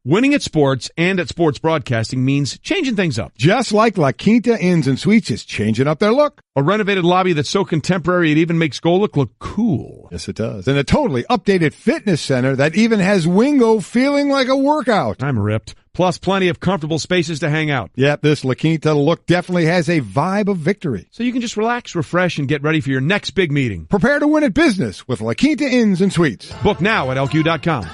Winning at sports and at sports broadcasting means changing things up. Just like La Quinta Inns and Suites is changing up their look. A renovated lobby that's so contemporary it even makes Golic look cool. Yes, it does. And a totally updated fitness center that even has Wingo feeling like a workout. I'm ripped. Plus plenty of comfortable spaces to hang out. Yep, this La Quinta look definitely has a vibe of victory. So you can just relax, refresh, and get ready for your next big meeting. Prepare to win at business with La Quinta Inns and Suites. Book now at LQ.com.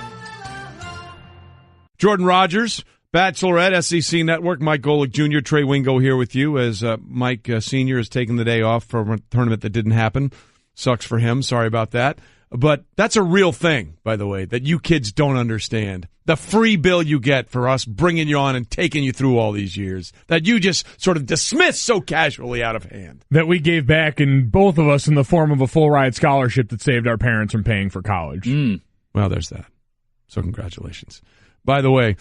Jordan Rodgers, Bachelorette, SEC Network, Mike Golic Jr., Trey Wingo here with you as Mike Sr. has taken the day off from a tournament that didn't happen. Sucks for him. Sorry about that. But that's a real thing, by the way, that you kids don't understand. The free bill you get for us bringing you on and taking you through all these years that you just sort of dismiss so casually out of hand. That we gave back, in both of us, in the form of a full-ride scholarship that saved our parents from paying for college. Well, there's that. So congratulations. By the way,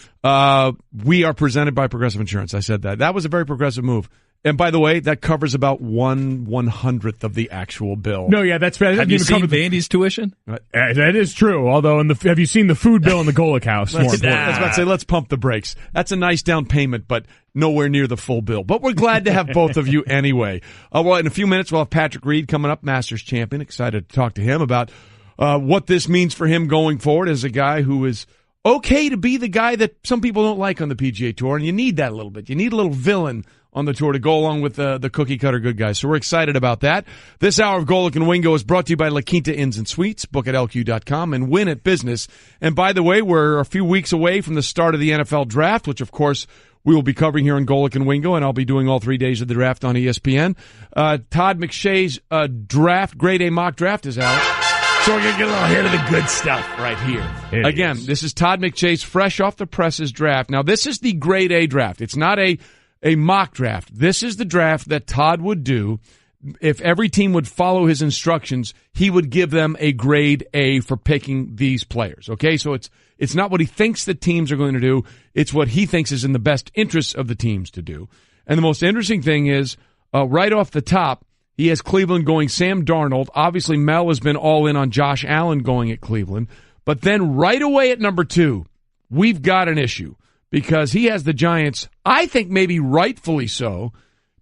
we are presented by Progressive Insurance. I said that. That was a very progressive move. And by the way, that covers about 1/100th of the actual bill. No, yeah, that's bad. Have you seen Vandy's tuition? That is true. Although, have you seen the food bill in the Golic house? I was about to say, let's pump the brakes. That's a nice down payment, but nowhere near the full bill. But we're glad to have both of you anyway. Well, in a few minutes, we'll have Patrick Reed coming up, Masters champion. Excited to talk to him about what this means for him going forward as a guy who is okay to be the guy that some people don't like on the PGA Tour, and you need that a little bit. You need a little villain on the tour to go along with the cookie-cutter good guys. So we're excited about that. This hour of Golic and Wingo is brought to you by La Quinta Inns and Suites. Book at LQ.com and win at business. And by the way, we're a few weeks away from the start of the NFL Draft, which, of course, we will be covering here on Golic and Wingo, and I'll be doing all 3 days of the draft on ESPN. Todd McShay's draft, grade A mock draft is out. So we're going to get a little hit of the good stuff right here. Again, this is Todd McShay's fresh off the presses draft. Now, this is the grade A draft. It's not a mock draft. This is the draft that Todd would do. If every team would follow his instructions, he would give them a grade A for picking these players. Okay, so it's not what he thinks the teams are going to do. It's what he thinks is in the best interest of the teams to do. And the most interesting thing is, right off the top, he has Cleveland going Sam Darnold. Obviously, Mel has been all in on Josh Allen going at Cleveland. But then right away at number 2, we've got an issue because he has the Giants, I think maybe rightfully so,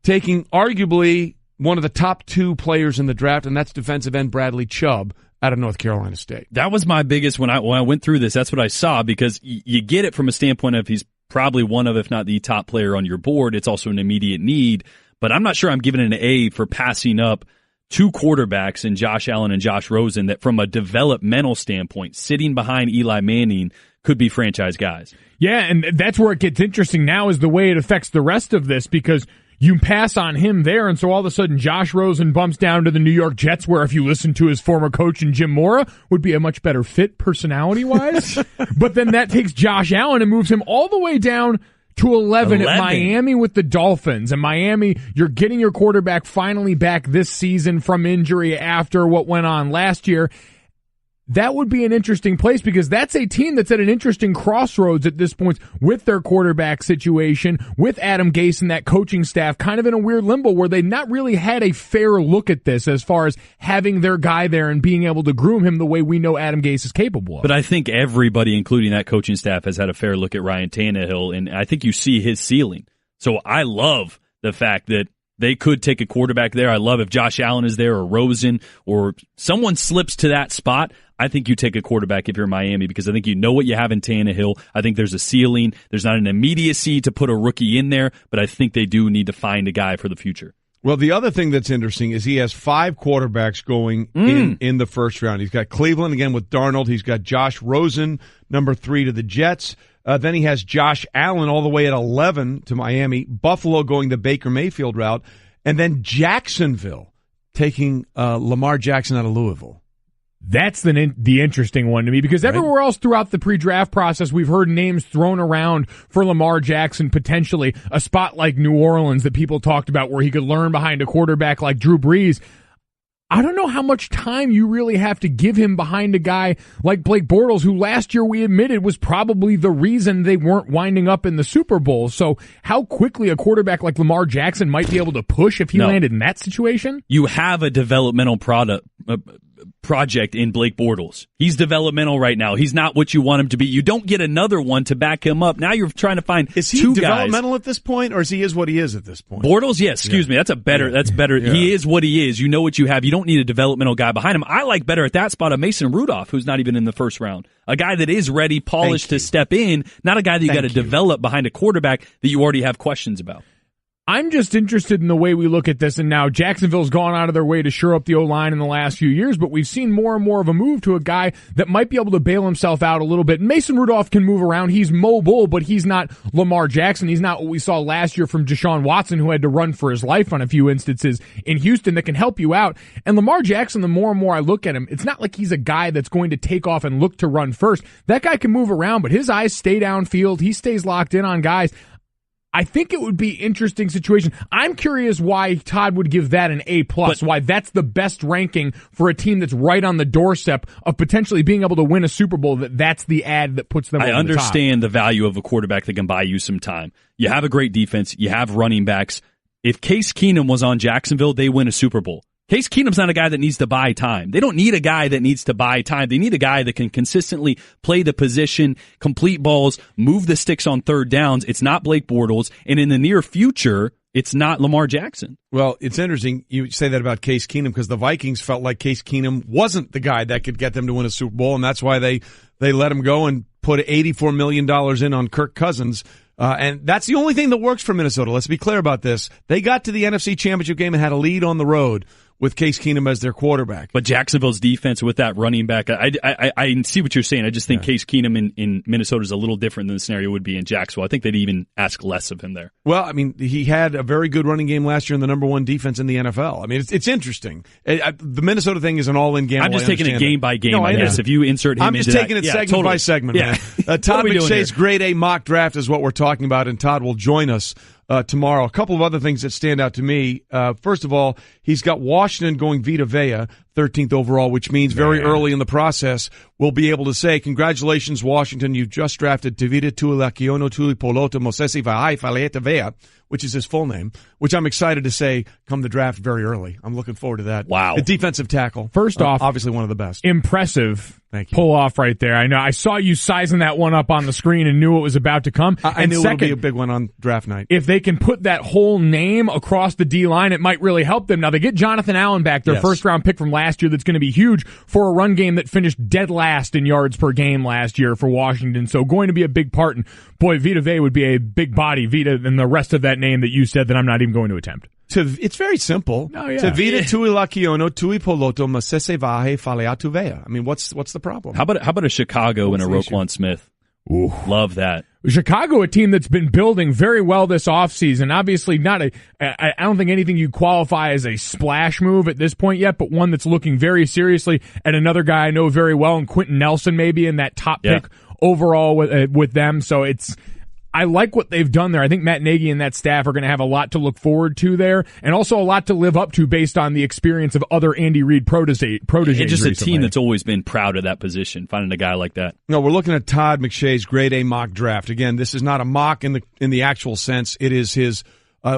taking arguably one of the top 2 players in the draft, and that's defensive end Bradley Chubb out of North Carolina State. That was my biggest when I went through this. That's what I saw because you get it from a standpoint of he's probably one of, if not the top player on your board. It's also an immediate need. But I'm not sure I'm giving it an A for passing up 2 quarterbacks in Josh Allen and Josh Rosen that from a developmental standpoint, sitting behind Eli Manning, could be franchise guys. Yeah, and that's where it gets interesting now is the way it affects the rest of this because you pass on him there, and so all of a sudden Josh Rosen bumps down to the New York Jets, where if you listen to his former coach and Jim Mora, would be a much better fit personality-wise. But then that takes Josh Allen and moves him all the way down to 11 at Miami with the Dolphins. And Miami, you're getting your quarterback finally back this season from injury after what went on last year. That would be an interesting place because that's a team that's at an interesting crossroads at this point with their quarterback situation, with Adam Gase and that coaching staff kind of in a weird limbo where they not really had a fair look at this as far as having their guy there and being able to groom him the way we know Adam Gase is capable of. But I think everybody, including that coaching staff, has had a fair look at Ryan Tannehill, and I think you see his ceiling. So I love the fact that they could take a quarterback there. I love if Josh Allen is there or Rosen or someone slips to that spot. I think you take a quarterback if you're Miami because I think you know what you have in Tannehill. I think there's a ceiling. There's not an immediacy to put a rookie in there, but I think they do need to find a guy for the future. Well, the other thing that's interesting is he has 5 quarterbacks going in the first round. He's got Cleveland again with Darnold. He's got Josh Rosen, number 3 to the Jets. Then he has Josh Allen all the way at 11 to Miami. Buffalo going the Baker Mayfield route. And then Jacksonville taking Lamar Jackson out of Louisville. That's the interesting one to me because everywhere else throughout the pre-draft process, we've heard names thrown around for Lamar Jackson, potentially a spot like New Orleans that people talked about where he could learn behind a quarterback like Drew Brees. I don't know how much time you really have to give him behind a guy like Blake Bortles, who last year we admitted was probably the reason they weren't winding up in the Super Bowl. So how quickly a quarterback like Lamar Jackson might be able to push if he landed in that situation? You have a developmental project in Blake Bortles. He's developmental right now. He's not what you want him to be. You don't get another one to back him up. Now you're trying to find is he two developmental guys. At this point, or is he what he is at this point? Bortles, yes. Excuse me. That's better. Yeah. He is what he is. You know what you have. You don't need a developmental guy behind him. I like better at that spot a Mason Rudolph, who's not even in the first round. A guy that is ready, polished to step in, not a guy that you got to develop behind a quarterback that you already have questions about. I'm just interested in the way we look at this, and now Jacksonville's gone out of their way to shore up the O-line in the last few years, but we've seen more and more of a move to a guy that might be able to bail himself out a little bit. Mason Rudolph can move around. He's mobile, but he's not Lamar Jackson. He's not what we saw last year from Deshaun Watson, who had to run for his life on a few instances in Houston, that can help you out. And Lamar Jackson, the more and more I look at him, it's not like he's a guy that's going to take off and look to run first. That guy can move around, but his eyes stay downfield. He stays locked in on guys. I think it would be an interesting situation. I'm curious why Todd would give that an A+, why that's the best ranking for a team that's right on the doorstep of potentially being able to win a Super Bowl, that's the ad that puts them over the top. I understand the value of a quarterback that can buy you some time. You have a great defense. You have running backs. If Case Keenum was on Jacksonville, they win a Super Bowl. Case Keenum's not a guy that needs to buy time. They don't need a guy that needs to buy time. They need a guy that can consistently play the position, complete balls, move the sticks on third downs. It's not Blake Bortles. And in the near future, it's not Lamar Jackson. Well, it's interesting you say that about Case Keenum because the Vikings felt like Case Keenum wasn't the guy that could get them to win a Super Bowl, and that's why they let him go and put $84 million in on Kirk Cousins. And that's the only thing that works for Minnesota. Let's be clear about this. They got to the NFC Championship game and had a lead on the road with Case Keenum as their quarterback. But Jacksonville's defense with that running back, I see what you're saying. I just think Case Keenum in Minnesota is a little different than the scenario would be in Jacksonville. I think they'd even ask less of him there. Well, I mean, he had a very good running game last year in the number one defense in the NFL. I mean, it's interesting. The Minnesota thing is an all-in gamble. I'm just taking it game by game, I guess. If you insert him I'm just taking it segment by segment, man. Todd McShay's grade A mock draft is what we're talking about, and Todd will join us tomorrow. A couple of other things that stand out to me. First of all, he's got Washington going Vita Vea, 13th overall, which means very early in the process, we'll be able to say, congratulations, Washington, you've just drafted Tevita Tuilakiono Tuipoloto Mosesi Vahai Faleeta Vea, which is his full name, which I'm excited to say come the draft very early. I'm looking forward to that. Wow. The defensive tackle. First off, obviously one of the best. Impressive. Thank you. Pull off right there. I know. I saw you sizing that one up on the screen and knew it was about to come. I knew it would be a big one on draft night. If they can put that whole name across the D-line, it might really help them. Now, they get Jonathan Allen back, their first-round pick from last year that's going to be huge for a run game that finished dead last in yards per game last year for Washington. So going to be a big part. And, boy, Vita Vea would be a big body. Vita and the rest of that name that you said that I'm not even going to attempt. It's very simple. Tevita Tuilakiono Tuipoloto Masese Vahe Faleatu Vea. I mean, what's the problem? How about a Chicago and a Roquan Smith? Ooh, love that. Chicago, a team that's been building very well this offseason. Obviously, I don't think anything you qualify as a splash move at this point yet, but one that's looking very seriously at another guy I know very well, and Quentin Nelson maybe in that top pick overall with them. So I like what they've done there. I think Matt Nagy and that staff are going to have a lot to look forward to there, and also a lot to live up to based on the experience of other Andy Reid proteges. It's just recently. A team that's always been proud of that position, finding a guy like that. No, we're looking at Todd McShay's grade A mock draft. Again, this is not a mock in the actual sense. It is his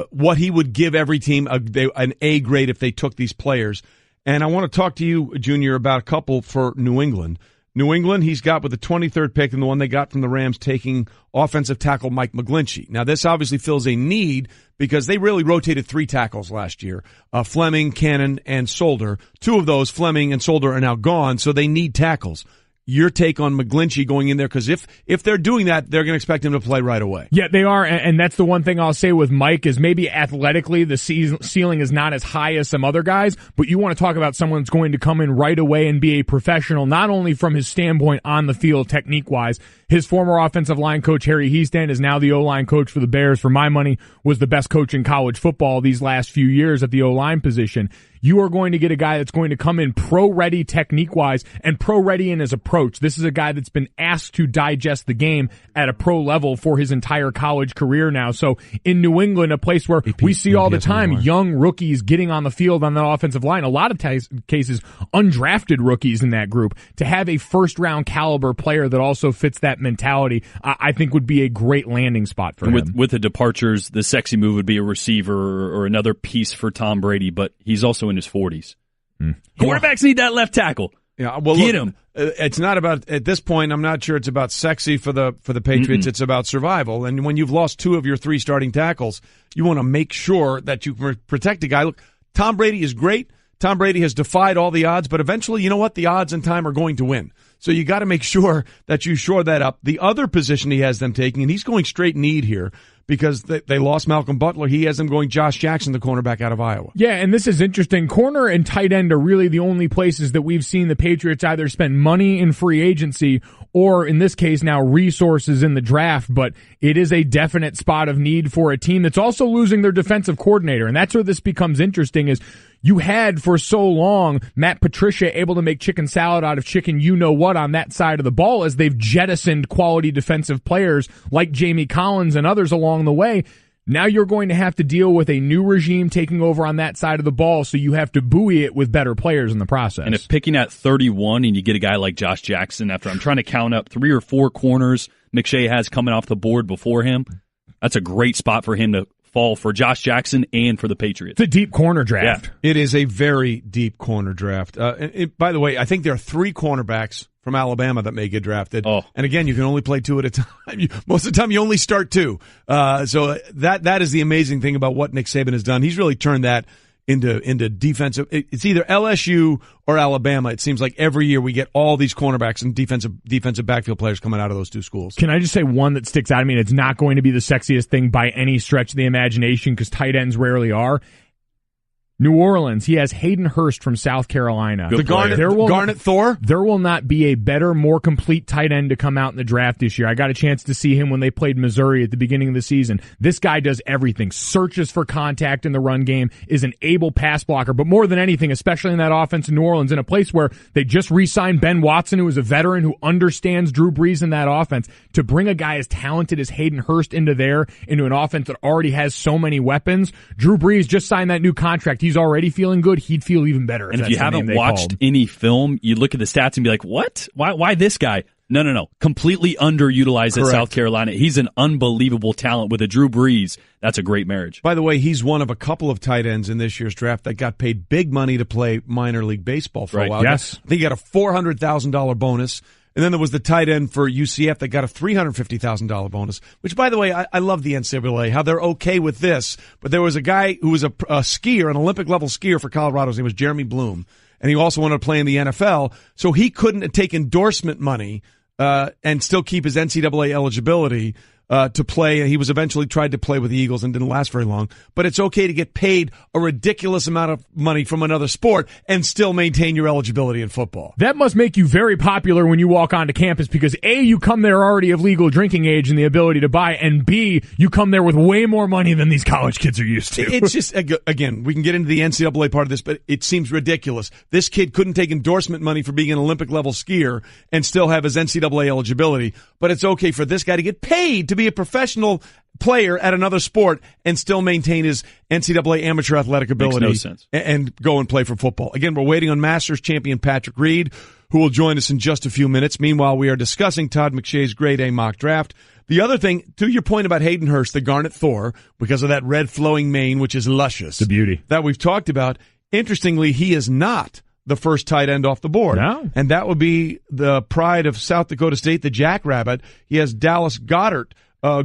what he would give every team an A grade if they took these players. And I want to talk to you, Junior, about a couple for New England. New England, he's got with the 23rd pick and the one they got from the Rams taking offensive tackle Mike McGlinchey. Now, this obviously fills a need because they really rotated 3 tackles last year, Fleming, Cannon, and Solder. 2 of those, Fleming and Solder, are now gone, so they need tackles. Your take on McGlinchey going in there, because if they're doing that, they're going to expect him to play right away. Yeah, they are, and that's the one thing I'll say with Mike is maybe athletically the ceiling is not as high as some other guys, but you want to talk about someone that's going to come in right away and be a professional, not only from his standpoint on the field technique-wise. His former offensive line coach, Harry Hiestand, is now the O-line coach for the Bears. For my money, was the best coach in college football these last few years at the O-line position. You are going to get a guy that's going to come in pro-ready technique-wise and pro-ready in his approach. This is a guy that's been asked to digest the game at a pro level for his entire college career now. So in New England, a place where we see all the time young rookies getting on the field on the offensive line, a lot of cases undrafted rookies in that group, to have a first-round caliber player that also fits that mentality, I think would be a great landing spot for him. With the departures, the sexy move would be a receiver or another piece for Tom Brady, but he's also in his 40s. Quarterbacks need that left tackle. Yeah, well, get him. It's not about, at this point, I'm not sure it's about sexy for the Patriots. It's about survival. And when you've lost 2 of your 3 starting tackles, you want to make sure that you protect a guy. Look, Tom Brady is great. Tom Brady has defied all the odds, but eventually, you know what? The odds and time are going to win. So you got to make sure that you shore that up. The other position he has them taking, and he's going straight need here because they lost Malcolm Butler. He has them going Josh Jackson, the cornerback out of Iowa. Yeah, and this is interesting. Corner and tight end are really the only places that we've seen the Patriots either spend money in free agency or, in this case now, resources in the draft. But it is a definite spot of need for a team that's also losing their defensive coordinator. And that's where this becomes interesting is you had for so long Matt Patricia able to make chicken salad out of chicken you-know-what on that side of the ball as they've jettisoned quality defensive players like Jamie Collins and others along the way. Now you're going to have to deal with a new regime taking over on that side of the ball, so you have to buoy it with better players in the process. And if picking at 31 and you get a guy like Josh Jackson after I'm trying to count up 3 or 4 corners McShay has coming off the board before him, that's a great spot for him to fall for Josh Jackson and for the Patriots. It's a deep corner draft. Yeah. It is a very deep corner draft. By the way, I think there are 3 cornerbacks from Alabama that may get drafted. Oh. And again, you can only play 2 at a time. Most of the time, you only start 2. So that is the amazing thing about what Nick Saban has done. He's really turned that into defensive. It's either LSU or Alabama. It seems like every year we get all these cornerbacks and defensive backfield players coming out of those 2 schools. Can I just say one that sticks out to me, and it's not going to be the sexiest thing by any stretch of the imagination because tight ends rarely are. New Orleans, he has Hayden Hurst from South Carolina. The Garnet Thor? There will not be a better, more complete tight end to come out in the draft this year. I got a chance to see him when they played Missouri at the beginning of the season. This guy does everything. Searches for contact in the run game, is an able pass blocker, but more than anything, especially in that offense in New Orleans, in a place where they just re-signed Ben Watson, who is a veteran who understands Drew Brees in that offense, to bring a guy as talented as Hayden Hurst into an offense that already has so many weapons. Drew Brees just signed that new contract. He's already feeling good. He'd feel even better. And if you haven't watched any film, you look at the stats and be like, what? Why this guy? No. Completely underutilized at South Carolina. He's an unbelievable talent with a Drew Brees. That's a great marriage. By the way, he's one of a couple of tight ends in this year's draft that got paid big money to play minor league baseball for a while. Yes. I think he got a $400,000 bonus. And then there was the tight end for UCF that got a $350,000 bonus, which, by the way, I love the NCAA, how they're okay with this. But there was a guy who was a skier, an Olympic-level skier for Colorado. His name was Jeremy Bloom. And he also wanted to play in the NFL, so he couldn't take endorsement money and still keep his NCAA eligibility to play. He was eventually tried to play with the Eagles and didn't last very long. But it's okay to get paid a ridiculous amount of money from another sport and still maintain your eligibility in football. That must make you very popular when you walk onto campus because A, you come there already of legal drinking age and the ability to buy, and B, you come there with way more money than these college kids are used to. It's just, again, we can get into the NCAA part of this, but it seems ridiculous. This kid couldn't take endorsement money for being an Olympic-level skier and still have his NCAA eligibility, but it's okay for this guy to get paid to be a professional player at another sport and still maintain his NCAA amateur athletic ability. Makes no sense. And go and play for football. Again, we're waiting on Masters champion Patrick Reed, who will join us in just a few minutes. Meanwhile, we are discussing Todd McShay's grade A mock draft. The other thing, to your point about Hayden Hurst, the Garnet Thor, because of that red flowing mane, which is luscious. The beauty. That we've talked about. Interestingly, he is not the first tight end off the board. No. And that would be the pride of South Dakota State, the Jackrabbit. He has Dallas Goedert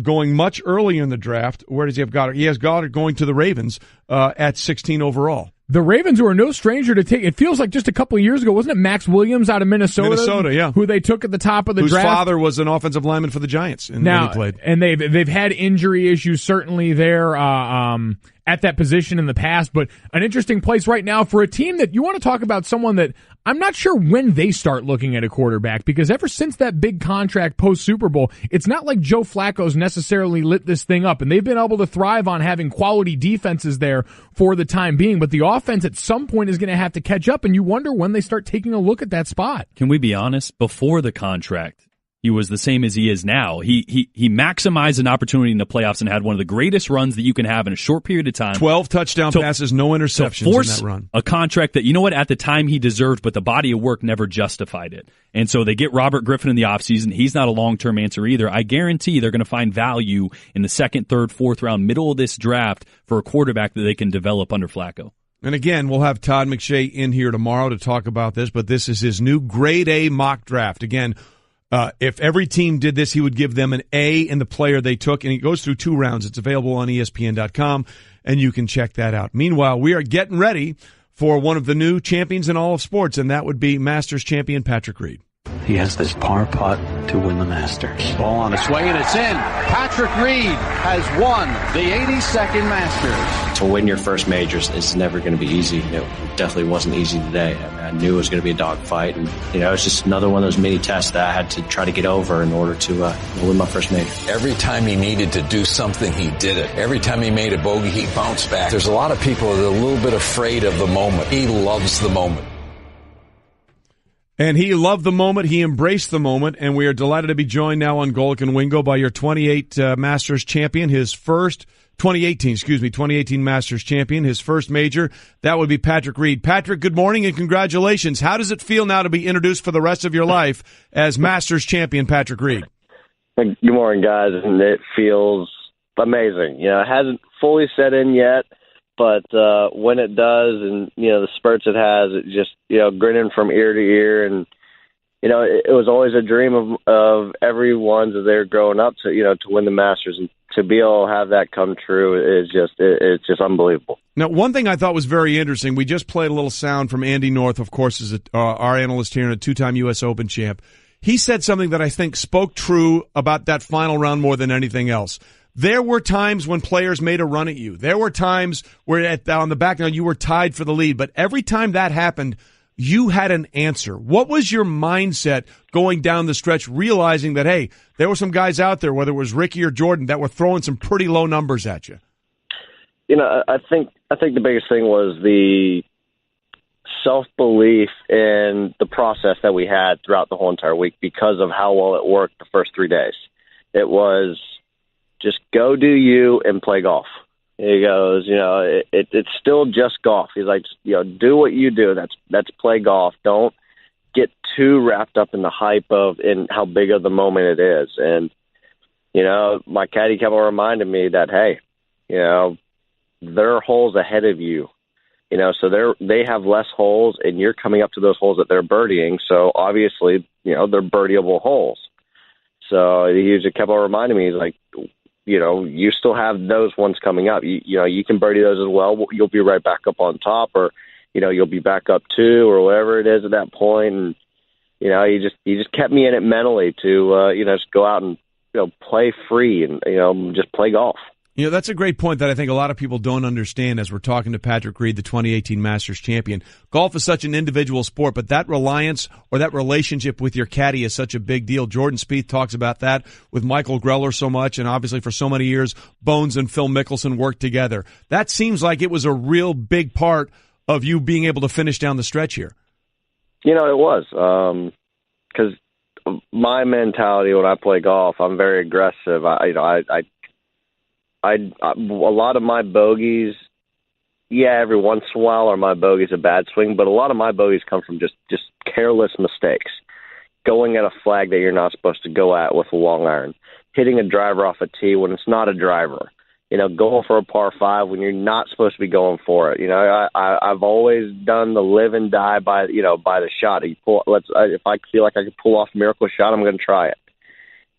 going much earlier in the draft. Where does he have Goddard? He has Goddard going to the Ravens at 16 overall. The Ravens were no stranger to take. It feels like just a couple of years ago, wasn't it Max Williams out of Minnesota? Minnesota, yeah. Who they took at the top of the Whose draft. Whose father was an offensive lineman for the Giants when he played. And they've had injury issues certainly there at that position in the past, but an interesting place right now for a team that you want to talk about someone that I'm not sure when they start looking at a quarterback, because ever since that big contract post-Super Bowl, it's not like Joe Flacco's necessarily lit this thing up, and they've been able to thrive on having quality defenses there for the time being, but the offense at some point is going to have to catch up, and you wonder when they start taking a look at that spot. Can we be honest? Before the contract, he was the same as he is now. He maximized an opportunity in the playoffs and had one of the greatest runs that you can have in a short period of time. 12 touchdown passes, no interceptions in that run. A contract that, you know what, at the time he deserved, but the body of work never justified it. And so they get Robert Griffin in the offseason. He's not a long-term answer either. I guarantee they're going to find value in the second, third, fourth round, middle of this draft for a quarterback that they can develop under Flacco. And again, we'll have Todd McShay in here tomorrow to talk about this, but this is his new grade A mock draft. Again, if every team did this, he would give them an A in the player they took, and it goes through 2 rounds. It's available on ESPN.com, and you can check that out. Meanwhile, we are getting ready for one of the new champions in all of sports, and that would be Masters champion Patrick Reed. He has this par putt to win the Masters. Ball on its way, and it's in. Patrick Reed has won the 82nd Masters. To win your first majors is never going to be easy. It definitely wasn't easy today. I knew it was going to be a dogfight, and it's just another one of those mini tests that I had to try to get over in order to win my first major. Every time he needed to do something, he did it. Every time he made a bogey, he bounced back. There's a lot of people that are a little bit afraid of the moment. He loves the moment. And he loved the moment. He embraced the moment. And we are delighted to be joined now on Golic and Wingo by your 2018 Masters champion, his first 2018 Masters champion, his first major. That would be Patrick Reed. Patrick, good morning and congratulations. How does it feel now to be introduced for the rest of your life as Masters champion Patrick Reed? Good morning, guys. And it feels amazing. It hasn't fully set in yet. But when it does, and the spurts it has, it just grinning from ear to ear, and it was always a dream of everyone's as they're growing up to win the Masters, and to be able to have that come true is it's just unbelievable. Now, one thing I thought was very interesting, we just played a little sound from Andy North, of course, is our analyst here and a 2-time U.S. Open champ. He said something that I think spoke true about that final round more than anything else. There were times when players made a run at you. There were times where on the back nine you were tied for the lead. But every time that happened, you had an answer. What was your mindset going down the stretch, realizing that, hey, there were some guys out there, whether it was Ricky or Jordan, that were throwing some pretty low numbers at you? I think the biggest thing was the self-belief in the process that we had throughout the whole entire week because of how well it worked the first 3 days. It was just go do you and play golf. He goes, it's still just golf. He's like, do what you do. That's play golf. Don't get too wrapped up in the hype in how big of the moment it is. And, my caddy kept on reminding me that, hey, there are holes ahead of you. So they have less holes, and you're coming up to those holes that they're birdieing. So obviously, they're birdieable holes. So he just kept on reminding me, he's like, you still have those ones coming up. You can birdie those as well. You'll be right back up on top, or, you'll be back up 2 or whatever it is at that point. And, he just kept me in it mentally to, just go out and, play free and, just play golf. That's a great point that I think a lot of people don't understand as we're talking to Patrick Reed, the 2018 Masters champion. Golf is such an individual sport, but that reliance or that relationship with your caddy is such a big deal. Jordan Spieth talks about that with Michael Greller so much, and obviously for so many years, Bones and Phil Mickelson worked together. That seems like it was a real big part of you being able to finish down the stretch here. It was, because my mentality when I play golf, I'm very aggressive. A lot of my bogeys, every once in a while are my bogeys a bad swing, but a lot of my bogeys come from just careless mistakes. Going at a flag that you're not supposed to go at with a long iron, hitting a driver off a tee when it's not a driver, going for a par 5 when you're not supposed to be going for it. I've always done the live and die by the shot. If I feel like I could pull off a miracle shot, I'm going to try it.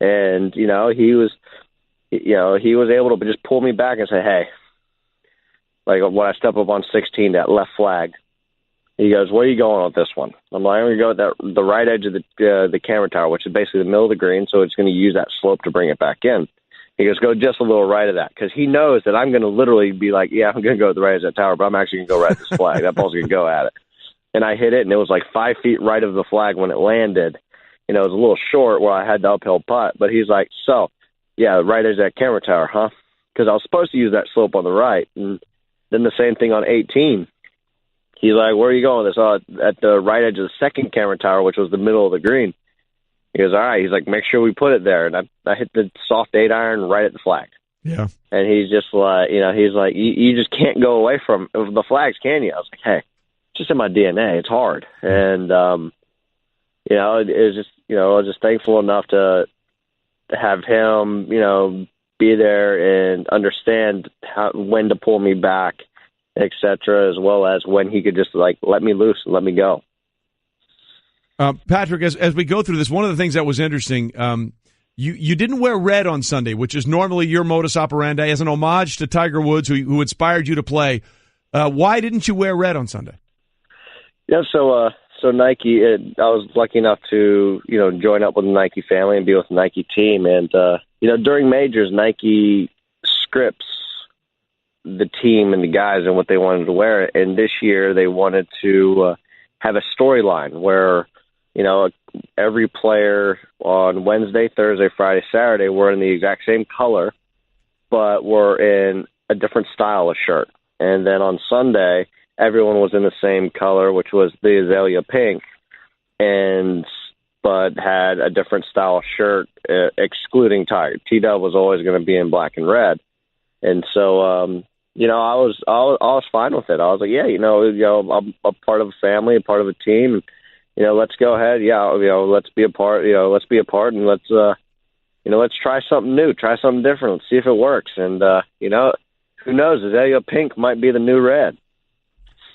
And he was able to just pull me back and say, hey, like when I step up on 16, that left flag, he goes, where are you going with this one? I'm like, I'm going to go at the right edge of the camera tower, which is basically the middle of the green, so it's going to use that slope to bring it back in. He goes, go just a little right of that, because he knows that I'm going to literally be like, I'm going to go at the right edge of that tower, but I'm actually going to go right at this flag. That ball's going to go at it. And I hit it, and it was like 5 feet right of the flag when it landed. It was a little short where I had the uphill putt, but he's like, right as that camera tower, huh? Because I was supposed to use that slope on the right. And then the same thing on 18. He's like, where are you going with this? At the right edge of the second camera tower, which was the middle of the green. He goes, all right. He's like, make sure we put it there. And I hit the soft 8-iron right at the flag. Yeah. And he's just like, he's like, you just can't go away from the flags, can you? I was like, hey, it's just in my DNA. It's hard. And, it was just, I was just thankful enough to have him, be there and understand when to pull me back etc., as well as when he could just let me loose and let me go. Patrick, as we go through this, one of the things that was interesting, you didn't wear red on Sunday, which is normally your modus operandi, as an homage to Tiger Woods, who inspired you to play. Why didn't you wear red on Sunday? Yeah, so Nike, I was lucky enough to, join up with the Nike family and be with the Nike team. And, during majors, Nike scripts the team and the guys and what they wanted to wear. And this year they wanted to have a storyline where, every player on Wednesday, Thursday, Friday, Saturday were in the exact same color, but were in a different style of shirt. And then on Sunday, everyone was in the same color, which was the azalea pink, but had a different style of shirt, excluding Tiger. T-Dub was always going to be in black and red. And so, I was fine with it. I was like, I'm a part of a family, a part of a team. Let's go ahead. Let's be a part. Let's be a part, and let's try something new, try something different. Let's see if it works. And who knows? Azalea pink might be the new red.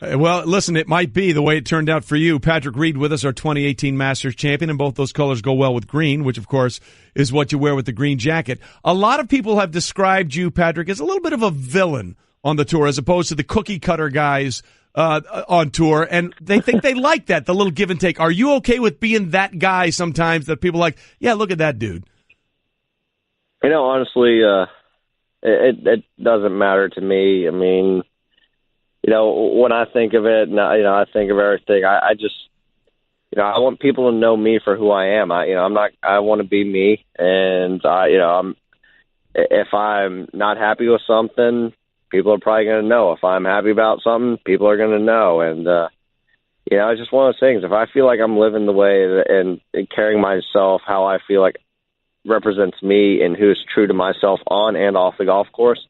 Well, listen, it might be the way it turned out for you. Patrick Reed with us, our 2018 Masters champion, and both those colors go well with green, which, of course, is what you wear with the green jacket. A lot of people have described you, Patrick, as a little bit of a villain on the tour, as opposed to the cookie-cutter guys on tour, and they think they like that, the little give and take. Are you okay with being that guy sometimes that people are like, yeah, look at that dude? Honestly, it doesn't matter to me. I mean, when I think of it, I think of everything. I just, I want people to know me for who I am. I want to be me, and if I'm not happy with something, people are probably going to know. If I'm happy about something, people are going to know. And, it's just one of those things. If I feel like I'm living the way and carrying myself how I feel like represents me and who's true to myself on and off the golf course,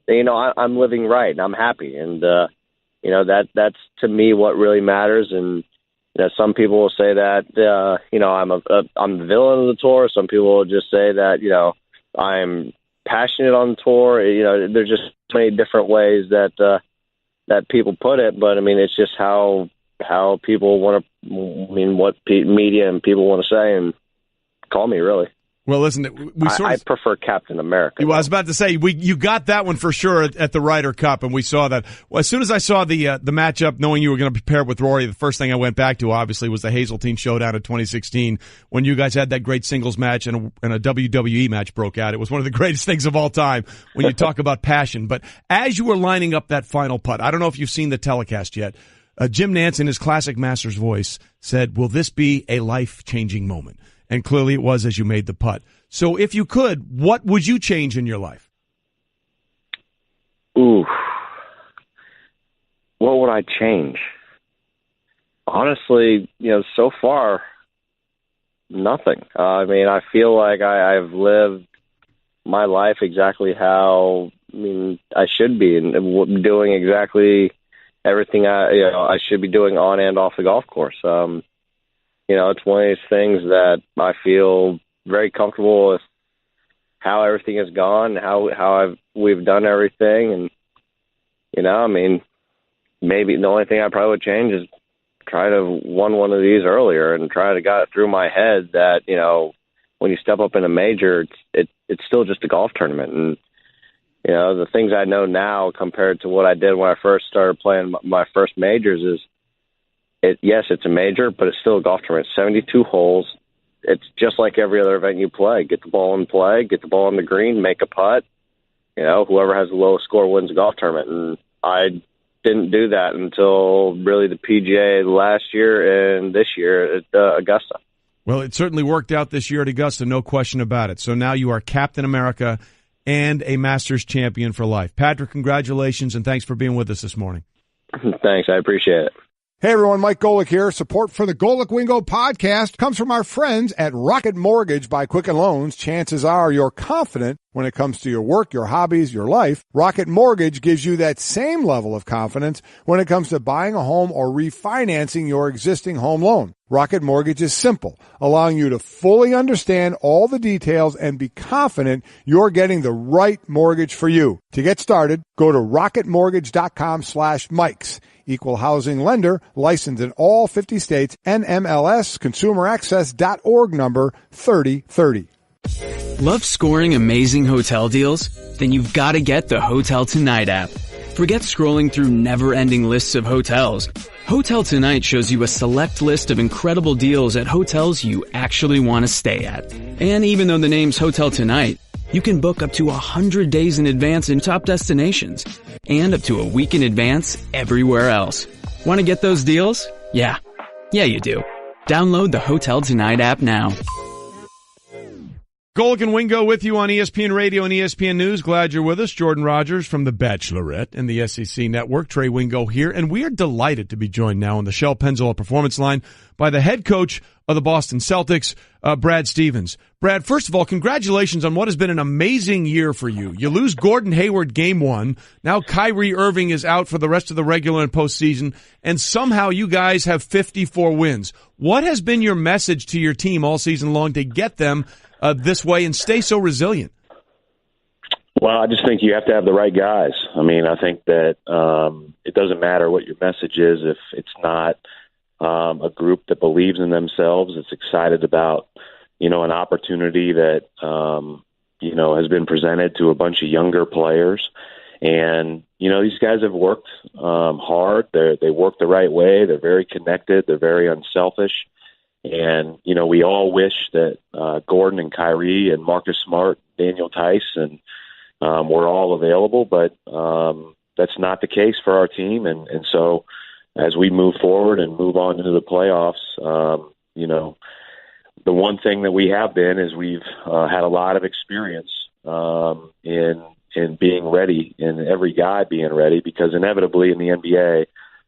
then, I'm living right and I'm happy. And, that's to me what really matters. And, some people will say that, I'm the villain of the tour. Some people will just say that, I'm passionate on the tour. There's just so many different ways that people put it, but I mean, it's just how people want to. What media and people want to say and call me, really. Well, listen, I prefer Captain America. Well, I was about to say you got that one for sure at the Ryder Cup, and we saw that. Well, as soon as I saw the matchup, knowing you were going to prepare with Rory, the first thing I went back to obviously was the Hazeltine Showdown in 2016 when you guys had that great singles match and a WWE match broke out. It was one of the greatest things of all time when you talk about passion. But as you were lining up that final putt, I don't know if you've seen the telecast yet. Jim Nantz, in his classic Masters voice, said, "Will this be a life-changing moment?" And clearly it was as you made the putt. So if you could, what would you change in your life? Ooh. What would I change? Honestly, so far, nothing. I feel like I've lived my life exactly how I should be, and doing exactly everything I should be doing on and off the golf course. It's one of these things that I feel very comfortable with how everything has gone, how we've done everything. And, maybe the only thing I probably would change is try to won one of these earlier and try to got it through my head that, when you step up in a major, it's still just a golf tournament. And, the things I know now compared to what I did when I first started playing my first majors is, yes, it's a major, but it's still a golf tournament. 72 holes. It's just like every other event you play. Get the ball in play, get the ball on the green, make a putt. Whoever has the lowest score wins the golf tournament. And I didn't do that until really the PGA last year and this year at Augusta. Well, it certainly worked out this year at Augusta, no question about it. So now you are Captain America and a Masters champion for life. Patrick, congratulations, and thanks for being with us this morning. Thanks, I appreciate it. Hey everyone, Mike Golic here. Support for the Golic Wingo podcast comes from our friends at Rocket Mortgage by Quicken Loans. Chances are you're confident When it comes to your work, your hobbies, your life, Rocket Mortgage gives you that same level of confidence when it comes to buying a home or refinancing your existing home loan. Rocket Mortgage is simple, allowing you to fully understand all the details and be confident you're getting the right mortgage for you. To get started, go to rocketmortgage.com/Mikes. Equal housing lender, licensed in all 50 states, NMLS, consumeraccess.org number 3030. Love scoring amazing hotel deals? Then you've got to get the Hotel Tonight app. Forget scrolling through never-ending lists of hotels. Hotel Tonight shows you a select list of incredible deals at hotels you actually want to stay at. And even though the name's Hotel Tonight, you can book up to 100 days in advance in top destinations and up to a week in advance everywhere else. Want to get those deals? Yeah, you do. Download the Hotel Tonight app now. Golic and Wingo with you on ESPN Radio and ESPN News. Glad you're with us. Jordan Rodgers from The Bachelorette and the SEC Network. Trey Wingo here. And we are delighted to be joined now on the Shell Pennzoil Performance Line by the head coach of the Boston Celtics, Brad Stevens. Brad, first of all, congratulations on what has been an amazing year for you. You lose Gordon Hayward game one. Now Kyrie Irving is out for the rest of the regular and postseason. And somehow you guys have 54 wins. What has been your message to your team all season long to get them this way and stay so resilient? Well, I just think you have to have the right guys. I mean, I think that it doesn't matter what your message is if it's not a group that believes in themselves, it's excited about, an opportunity that, has been presented to a bunch of younger players. And, these guys have worked hard. They work the right way. They're very connected. They're very unselfish. And, we all wish that Gordon and Kyrie and Marcus Smart, Daniel Tice, and were all available, but that's not the case for our team. And so as we move forward and move on into the playoffs, the one thing that we have been is we've had a lot of experience in being ready, and every guy being ready, because inevitably in the NBA,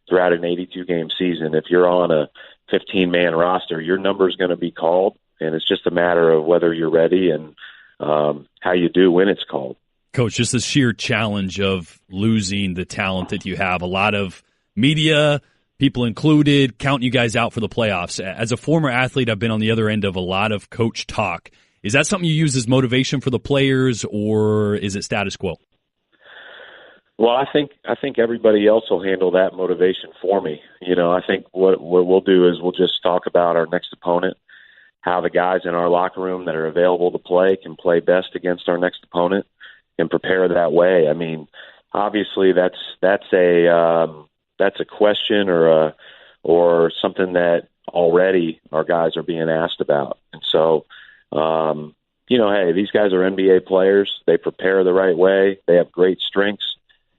throughout an 82-game season, if you're on a 15-man roster, your number is going to be called, and it's just a matter of whether you're ready and how you do when it's called. Coach, just the sheer challenge of losing the talent that you have. A lot of media, people included, counting you guys out for the playoffs. As a former athlete, I've been on the other end of a lot of coach talk. Is that something you use as motivation for the players, or is it status quo? Well, I think everybody else will handle that motivation for me. I think what we'll do is we'll just talk about our next opponent, how the guys in our locker room that are available to play can play best against our next opponent, and prepare that way. I mean, obviously that's a question or something that already our guys are being asked about. And so, hey, these guys are NBA players. They prepare the right way. They have great strengths.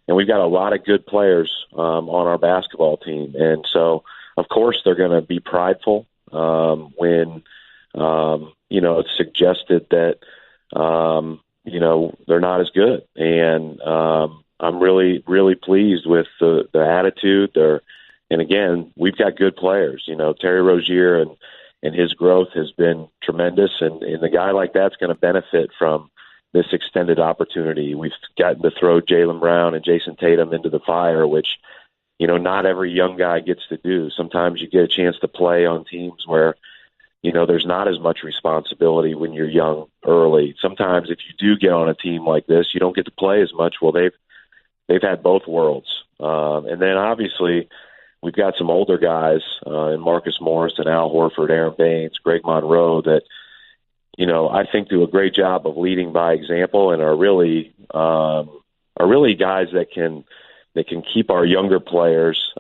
And we've got a lot of good players on our basketball team. And so, of course, they're going to be prideful when, it's suggested that, they're not as good. And I'm really, really pleased with the attitude there. And again, we've got good players. Terry Rozier and his growth has been tremendous. And a guy like that's going to benefit from this extended opportunity. We've gotten to throw Jaylen Brown and Jason Tatum into the fire, which, not every young guy gets to do. Sometimes you get a chance to play on teams where, there's not as much responsibility when you're young early. Sometimes if you do get on a team like this, you don't get to play as much. Well, they've had both worlds. And then obviously we've got some older guys in Marcus Morris and Al Horford, Aaron Baines, Greg Monroe that, I think do a great job of leading by example and are really guys that can keep our younger players,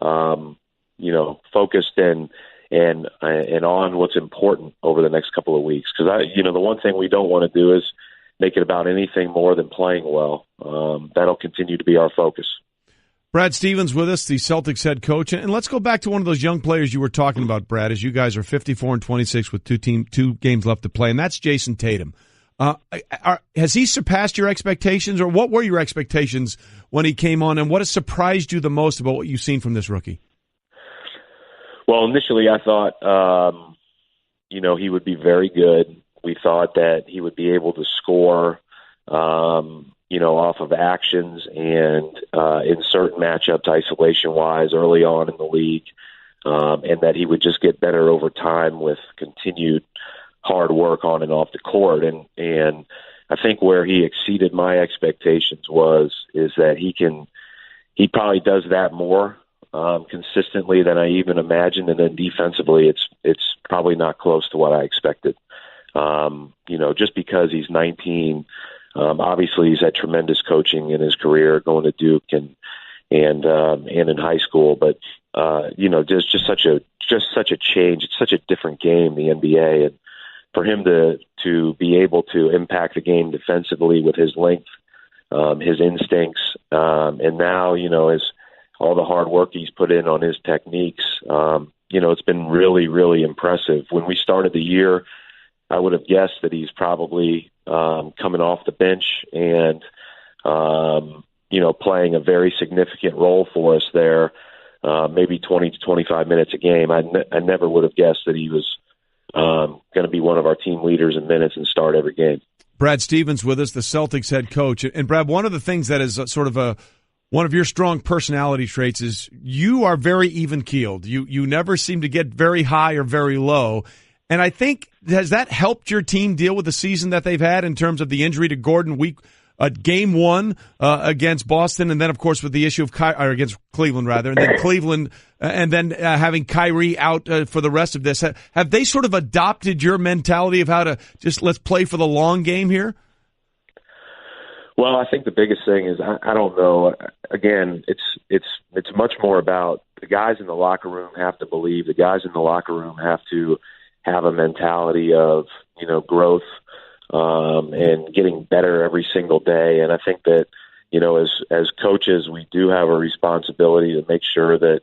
focused and on what's important over the next couple of weeks. Because the one thing we don't want to do is make it about anything more than playing well. That'll continue to be our focus. Brad Stevens with us, the Celtics head coach. And let's go back to one of those young players you were talking about, Brad, as you guys are 54-26 with two games left to play, and that's Jason Tatum. Has he surpassed your expectations, or what were your expectations when he came on, and what has surprised you the most about what you've seen from this rookie? Well, initially I thought, he would be very good. We thought that he would be able to score off of actions and in certain matchups, isolation-wise, early on in the league, and that he would just get better over time with continued hard work on and off the court. And I think where he exceeded my expectations is that he probably does that more consistently than I even imagined. And then defensively, it's probably not close to what I expected. Just because he's 19, obviously he's had tremendous coaching in his career, going to Duke and in high school. But there's just such a change. It's such a different game, the NBA, and for him to be able to impact the game defensively with his length, his instincts, and now as all the hard work he's put in on his techniques, it's been really, really impressive. When we started the year, I would have guessed that he's probably coming off the bench and playing a very significant role for us there, maybe 20 to 25 minutes a game. I never would have guessed that he was going to be one of our team leaders in minutes and start every game. Brad Stevens with us, the Celtics head coach. And Brad, one of the things that is sort of one of your strong personality traits is you are very even-keeled. You never seem to get very high or very low. And I think, has that helped your team deal with the season that they've had in terms of the injury to Gordon game one against Boston, and then, of course, with the issue of against Cleveland, rather, and then Cleveland, and then having Kyrie out for the rest of this. Have they sort of adopted your mentality of how to just let's play for the long game here? Well, I think the biggest thing is I don't know. Again, it's much more about the guys in the locker room have to believe. The guys in the locker room have to have a mentality of growth and getting better every single day. And I think that as coaches, we do have a responsibility to make sure that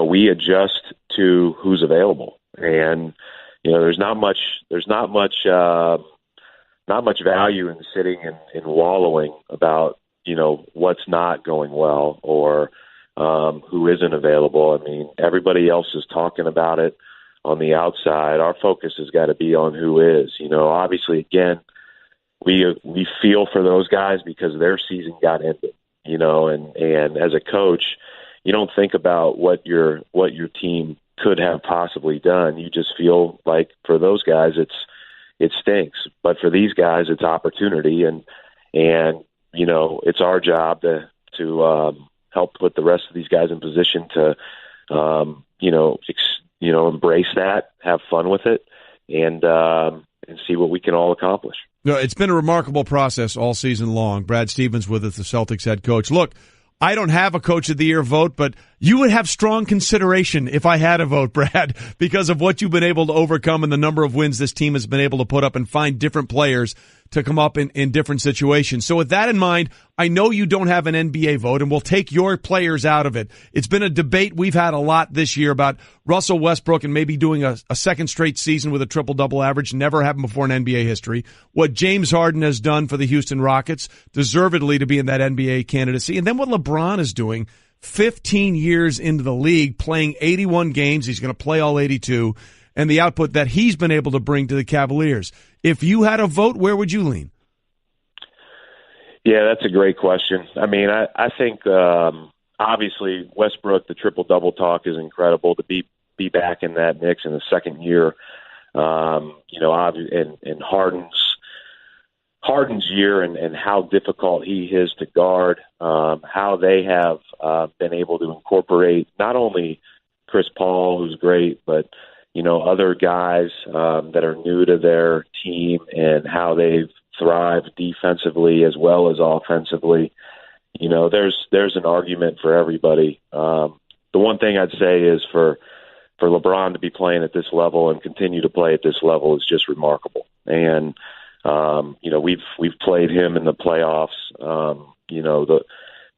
we adjust to who's available. And there's not much value in sitting and wallowing about what's not going well or who isn't available. I mean, everybody else is talking about it on the outside. Our focus has got to be on who is. Obviously, again, we feel for those guys because their season got ended. And as a coach, you don't think about what your team could have possibly done. You just feel like for those guys, it stinks. But for these guys, it's opportunity, and it's our job to help put the rest of these guys in position to embrace that, have fun with it, and see what we can all accomplish. No, it's been a remarkable process all season long. Brad Stevens with us, the Celtics head coach. Look, I don't have a Coach of the Year vote, but you would have strong consideration if I had a vote, Brad, because of what you've been able to overcome and the number of wins this team has been able to put up and find different players to come up in different situations. So with that in mind, I know you don't have an NBA vote, and we'll take your players out of it. It's been a debate we've had a lot this year about Russell Westbrook and maybe doing a second straight season with a triple-double average. Never happened before in NBA history. What James Harden has done for the Houston Rockets, deservedly to be in that NBA candidacy. And then what LeBron is doing 15 years into the league, playing 81 games. He's going to play all 82. And the output that he's been able to bring to the Cavaliers. If you had a vote, where would you lean? Yeah, that's a great question. I mean, I think obviously Westbrook, the triple-double talk is incredible to be back in that mix in the second year. And Harden's year and how difficult he is to guard, how they have been able to incorporate not only Chris Paul, who's great, but other guys that are new to their team and how they've thrived defensively as well as offensively. There's an argument for everybody. The one thing I'd say is for LeBron to be playing at this level and continue to play at this level is just remarkable. And we've played him in the playoffs. The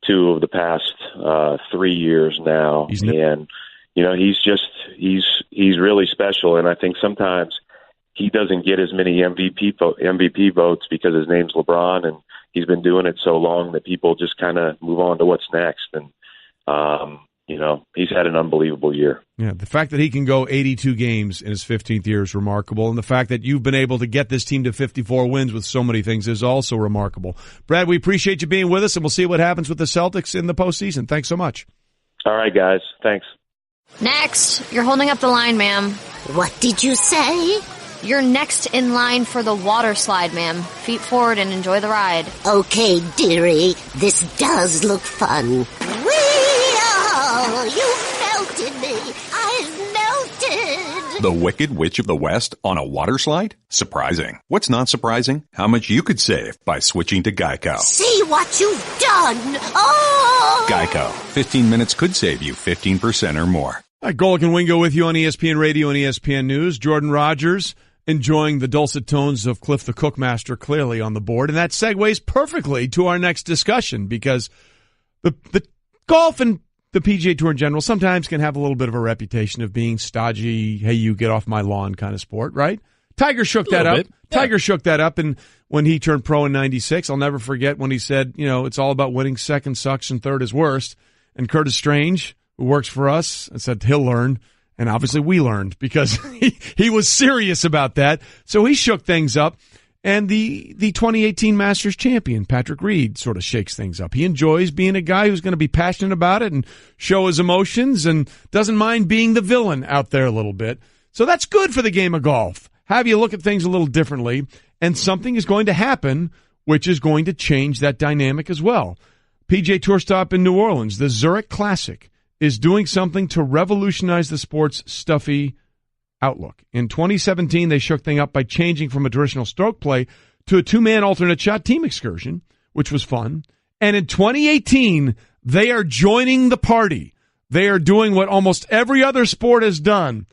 two of the past 3 years now, he's really special, and I think sometimes he doesn't get as many MVP votes because his name's LeBron, and he's been doing it so long that people just kind of move on to what's next. And he's had an unbelievable year. Yeah, the fact that he can go 82 games in his 15th year is remarkable, and the fact that you've been able to get this team to 54 wins with so many things is also remarkable. Brad, we appreciate you being with us, and we'll see what happens with the Celtics in the postseason. Thanks so much. All right, guys. Thanks. Next, you're holding up the line, ma'am. What did you say? You're next in line for the water slide, ma'am. Feet forward and enjoy the ride. Okay, dearie. This does look fun. You melted me. I've melted. The Wicked Witch of the West on a water slide? Surprising. What's not surprising? How much you could save by switching to Geico. See what you've done. Oh! Geico. 15 minutes could save you 15% or more. All right, Golic and Wingo with you on ESPN Radio and ESPN News. Jordan Rodgers enjoying the dulcet tones of Cliff the Cookmaster clearly on the board. And that segues perfectly to our next discussion because the golf and the PGA Tour in general sometimes can have a little bit of a reputation of being stodgy, hey, you get off my lawn kind of sport, right? Tiger shook that up. Yeah. Tiger shook that up, and when he turned pro in 96, I'll never forget when he said, it's all about winning. Second sucks and third is worst. And Curtis Strange, who works for us, said he'll learn. And obviously we learned because he was serious about that. So he shook things up. And the 2018 Masters champion, Patrick Reed, sort of shakes things up. He enjoys being a guy who's going to be passionate about it and show his emotions and doesn't mind being the villain out there a little bit. So that's good for the game of golf. Have you look at things a little differently, and something is going to happen which is going to change that dynamic as well. PGA Tour stop in New Orleans, the Zurich Classic, is doing something to revolutionize the sport's stuffy outlook. In 2017, they shook things up by changing from a traditional stroke play to a two-man alternate shot team excursion, which was fun. And in 2018, they are joining the party. They are doing what almost every other sport has done.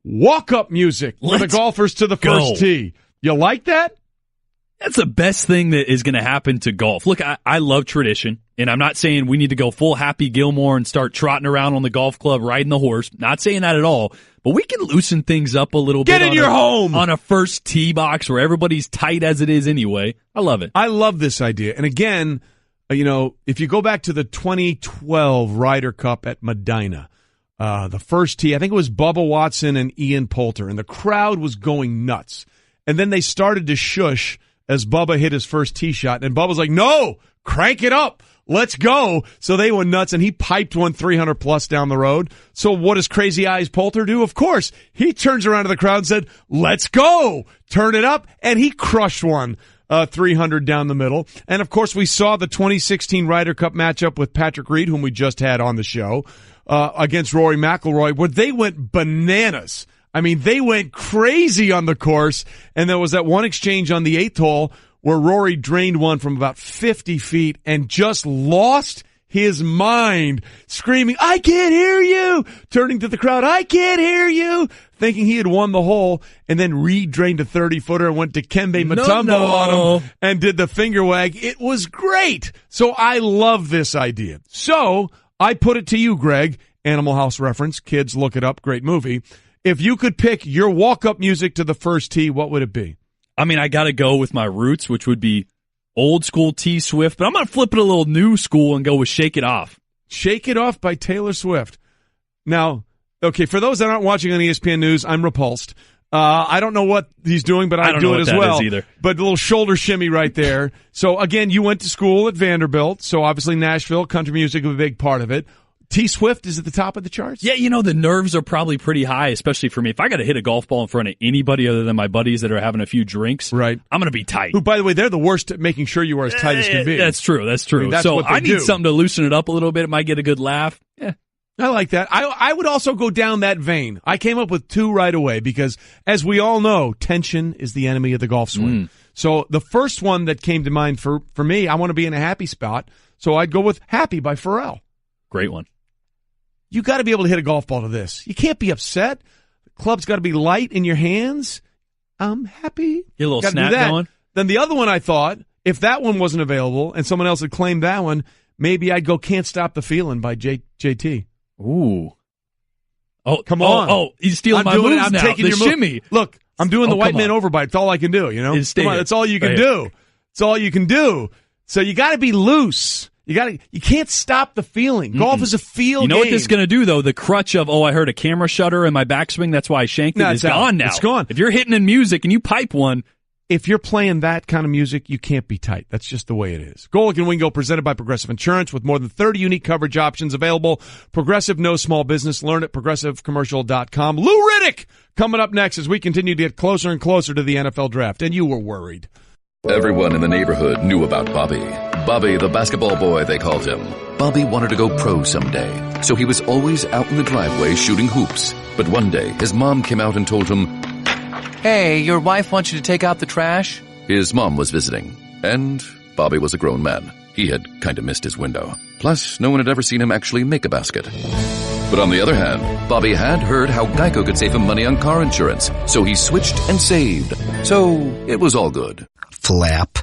Walk-up music for the golfers to the first tee. You like that? That's the best thing that is going to happen to golf. Look, I love tradition, and I'm not saying we need to go full Happy Gilmore and start trotting around on the golf club, riding the horse. Not saying that at all. But we can loosen things up a little bit. Get in your home! On a first tee box where everybody's tight as it is anyway. I love it. I love this idea. And again, if you go back to the 2012 Ryder Cup at Medina, the first tee, I think it was Bubba Watson and Ian Poulter, and the crowd was going nuts. And then they started to shush as Bubba hit his first tee shot, and Bubba's like, no, crank it up. Let's go. So they went nuts, and he piped one 300-plus down the road. So what does Crazy Eyes Poulter do? Of course, he turns around to the crowd and said, let's go. Turn it up, and he crushed one 300 down the middle. And, of course, we saw the 2016 Ryder Cup matchup with Patrick Reed, whom we just had on the show, against Rory McIlroy, where they went bananas. I mean, they went crazy on the course, and there was that one exchange on the 8th hole where Rory drained one from about 50 feet and just lost his mind, screaming, I can't hear you, turning to the crowd, I can't hear you, thinking he had won the hole, and then Reed drained a 30-footer and went to Kembe Mutombo on him and did the finger wag. It was great. So I love this idea. So I put it to you, Greg, Animal House reference, kids look it up, great movie. If you could pick your walk-up music to the first tee, what would it be? I mean, I got to go with my roots, which would be old school T Swift, but I'm going to flip it a little new school and go with Shake It Off. Shake It Off by Taylor Swift. Now, okay, for those that aren't watching on ESPN News, I'm repulsed. I don't know what he's doing, but I do it as well. Either. But the little shoulder shimmy right there. So, again, you went to school at Vanderbilt, so obviously Nashville, country music is a big part of it. T Swift is at the top of the charts? Yeah, the nerves are probably pretty high, especially for me. If I got to hit a golf ball in front of anybody other than my buddies that are having a few drinks, right, I'm going to be tight. Who, by the way, they're the worst at making sure you are as tight as can be. That's true. I mean, so I need something to loosen it up a little bit. It might get a good laugh. Yeah. I like that. I would also go down that vein. I came up with two right away because, as we all know, tension is the enemy of the golf swing. So the first one that came to mind for me, I want to be in a happy spot, so I'd go with Happy by Pharrell. Great one. You got to be able to hit a golf ball to this. You can't be upset. The club's got to be light in your hands. I'm happy. Get a little snap going. Then the other one I thought, if that one wasn't available and someone else had claimed that one, maybe I'd go Can't Stop the Feeling by JT. Ooh. Oh, come on. Oh, he's stealing my moves I'm now. Taking the your shimmy. Look, I'm doing the white man overbite. It's all I can do, Come on, that's all you can do. It's all you can do. So you got to be loose. You can't stop the feeling. Golf is a feel game. You know what this is going to do, though? The crutch of, I heard a camera shutter in my backswing, that's why I shanked it, is gone now. It's gone. If you're hitting in music and you pipe one, if you're playing that kind of music, you can't be tight. That's just the way it is. Golic and Wingo, presented by Progressive Insurance, with more than 30 unique coverage options available. Progressive knows small business. Learn at progressivecommercial.com. Lou Riddick coming up next as we continue to get closer and closer to the NFL draft. And you were worried. Everyone in the neighborhood knew about Bobby. Bobby, the basketball boy, they called him. Bobby wanted to go pro someday, so he was always out in the driveway shooting hoops. But one day, his mom came out and told him, "Hey, your wife wants you to take out the trash?" His mom was visiting, and Bobby was a grown man. He had kind of missed his window. Plus, no one had ever seen him actually make a basket. But on the other hand, Bobby had heard how Geico could save him money on car insurance, so he switched and saved. So, it was all good. Flap,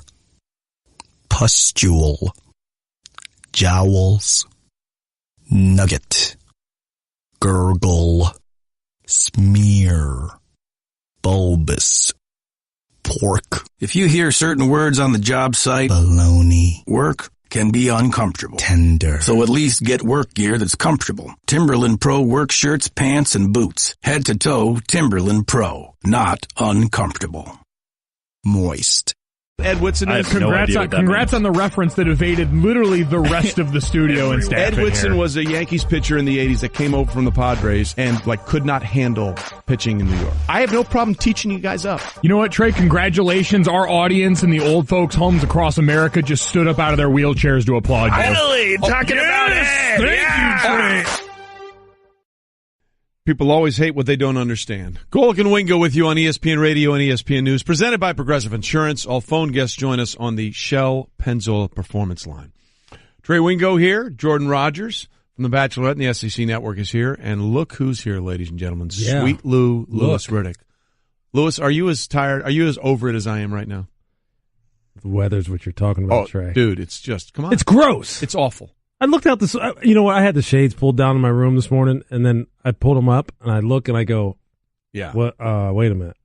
pustule, jowls, nugget, gurgle, smear, bulbous, pork. If you hear certain words on the job site, baloney, work can be uncomfortable. Tender. So at least get work gear that's comfortable. Timberland Pro work shirts, pants, and boots. Head to toe, Timberland Pro. Not uncomfortable. Moist. Ed Whitson. Congrats on the reference that evaded literally the rest of the studio and staff. Ed Whitson was a Yankees pitcher in the 80s that came over from the Padres and could not handle pitching in New York. I have no problem teaching you guys up. You know what, Trey? Congratulations. Our audience in the old folks' homes across America just stood up out of their wheelchairs to applaud you. Finally, talking about it. Thank you, Trey. People always hate what they don't understand. Golic and Wingo with you on ESPN Radio and ESPN News, presented by Progressive Insurance. All phone guests join us on the Shell Pennzoil Performance Line. Trey Wingo here. Jordan Rodgers from The Bachelorette and the SEC Network is here. And look who's here, ladies and gentlemen. Yeah. Sweet Louis Riddick. Louis, are you as tired? Are you as over it as I am right now? The weather's what you're talking about, Trey. Dude, it's just, come on. It's gross. It's awful. I looked out this, you know what? I had the shades pulled down in my room this morning, and then I pulled them up, and I look, and I go, yeah. What? Wait a minute.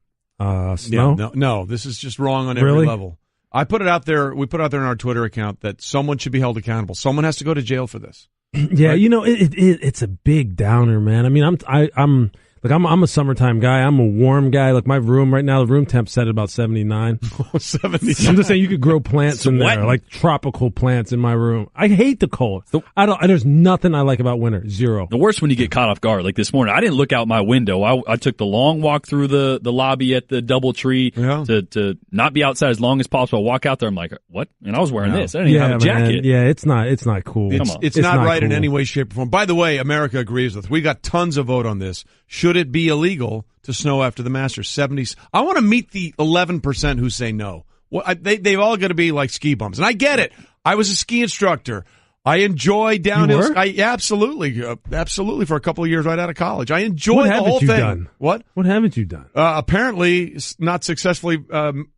Snow? Yeah, no, this is just wrong on every level. I put it out there. We put out there in our Twitter account that someone should be held accountable. Someone has to go to jail for this. Yeah, right? You know, it's a big downer, man. I mean, I'm a summertime guy. I'm a warm guy. Like my room right now, the room temp set at about 79. 79. I'm just saying you could grow plants in there, like tropical plants in my room. I hate the cold. There's nothing I like about winter. Zero. The worst when you get caught off guard. Like this morning, I didn't look out my window. I took the long walk through the lobby at the DoubleTree to not be outside as long as possible. I walk out there, I'm like, what? And I was wearing this. I didn't even have a jacket. Man. Yeah, it's not cool. It's not right cool in any way, shape, or form. By the way, America agrees with us. We got tons of vote on this. Should it be illegal to snow after the Masters? 70s. I want to meet the 11% who say no. Well, they've all got to be like ski bums. And I get it. I was a ski instructor. I enjoy downhill. Absolutely for a couple of years right out of college. I enjoy the whole thing. Done? What haven't you done? Apparently not successfully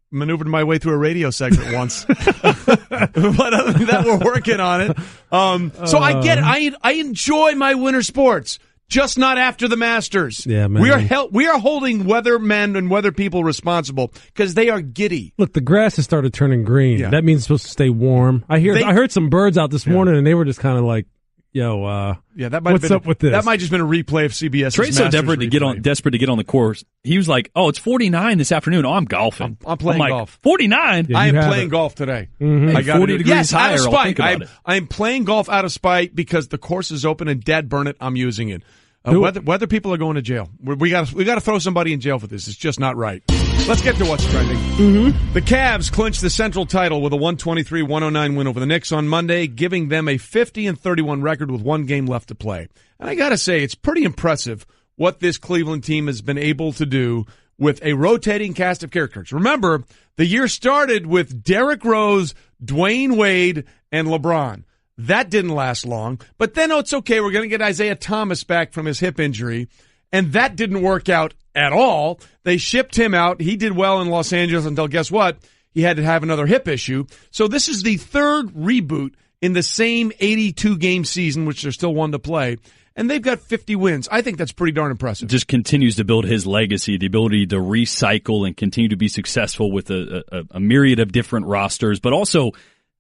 maneuvered my way through a radio segment once. But other than that, we're working on it. So I get it. I enjoy my winter sports. Just not after the Masters. Yeah, man. We are holding weathermen and weather people responsible because they are giddy. Look, the grass has started turning green. Yeah. That means it's supposed to stay warm. I heard some birds out this morning, and they were just kind of like, "Yo, what's up with this?" That might just been a replay of CBS. Trey's so desperate to get on the course. He was like, "Oh, it's 49 this afternoon. Oh, I'm golfing. I'm playing golf. 49. I am playing golf today. Mm-hmm. I got 40 degrees higher. Out of spite. I am playing golf out of spite because the course is open and dead burn it. I'm using it. Weather people are going to jail. We got to throw somebody in jail for this. It's just not right. Let's get to what's trending. Mm-hmm. The Cavs clinched the Central title with a 123-109 win over the Knicks on Monday, giving them a 50-31 record with one game left to play. And I got to say, it's pretty impressive what this Cleveland team has been able to do with a rotating cast of characters. Remember, the year started with Derrick Rose, Dwayne Wade, and LeBron. That didn't last long. But then, it's okay. We're going to get Isaiah Thomas back from his hip injury. And that didn't work out at all. They shipped him out. He did well in Los Angeles until, guess what? He had to have another hip issue. So this is the third reboot in the same 82-game season, which there's still one to play. And they've got 50 wins. I think that's pretty darn impressive. Just continues to build his legacy, the ability to recycle and continue to be successful with a myriad of different rosters, but also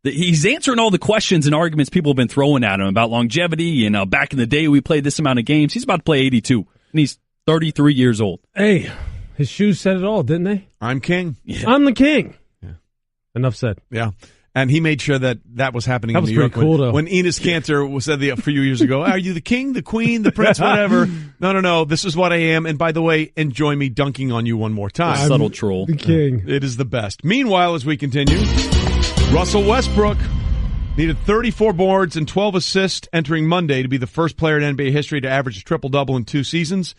He's answering all the questions and arguments people have been throwing at him about longevity and back in the day we played this amount of games. He's about to play 82, and he's 33 years old. Hey, his shoes said it all, didn't they? I'm king. Yeah. I'm the king. Yeah. Enough said. Yeah. And he made sure that was happening in New York. That was pretty cool, though. When Enos Cantor said a few years ago, are you the king, the queen, the prince, whatever? No. This is what I am. And by the way, enjoy me dunking on you one more time. Subtle troll. The king. It is the best. Meanwhile, as we continue, Russell Westbrook needed 34 boards and 12 assists entering Monday to be the first player in NBA history to average a triple-double in 2 seasons.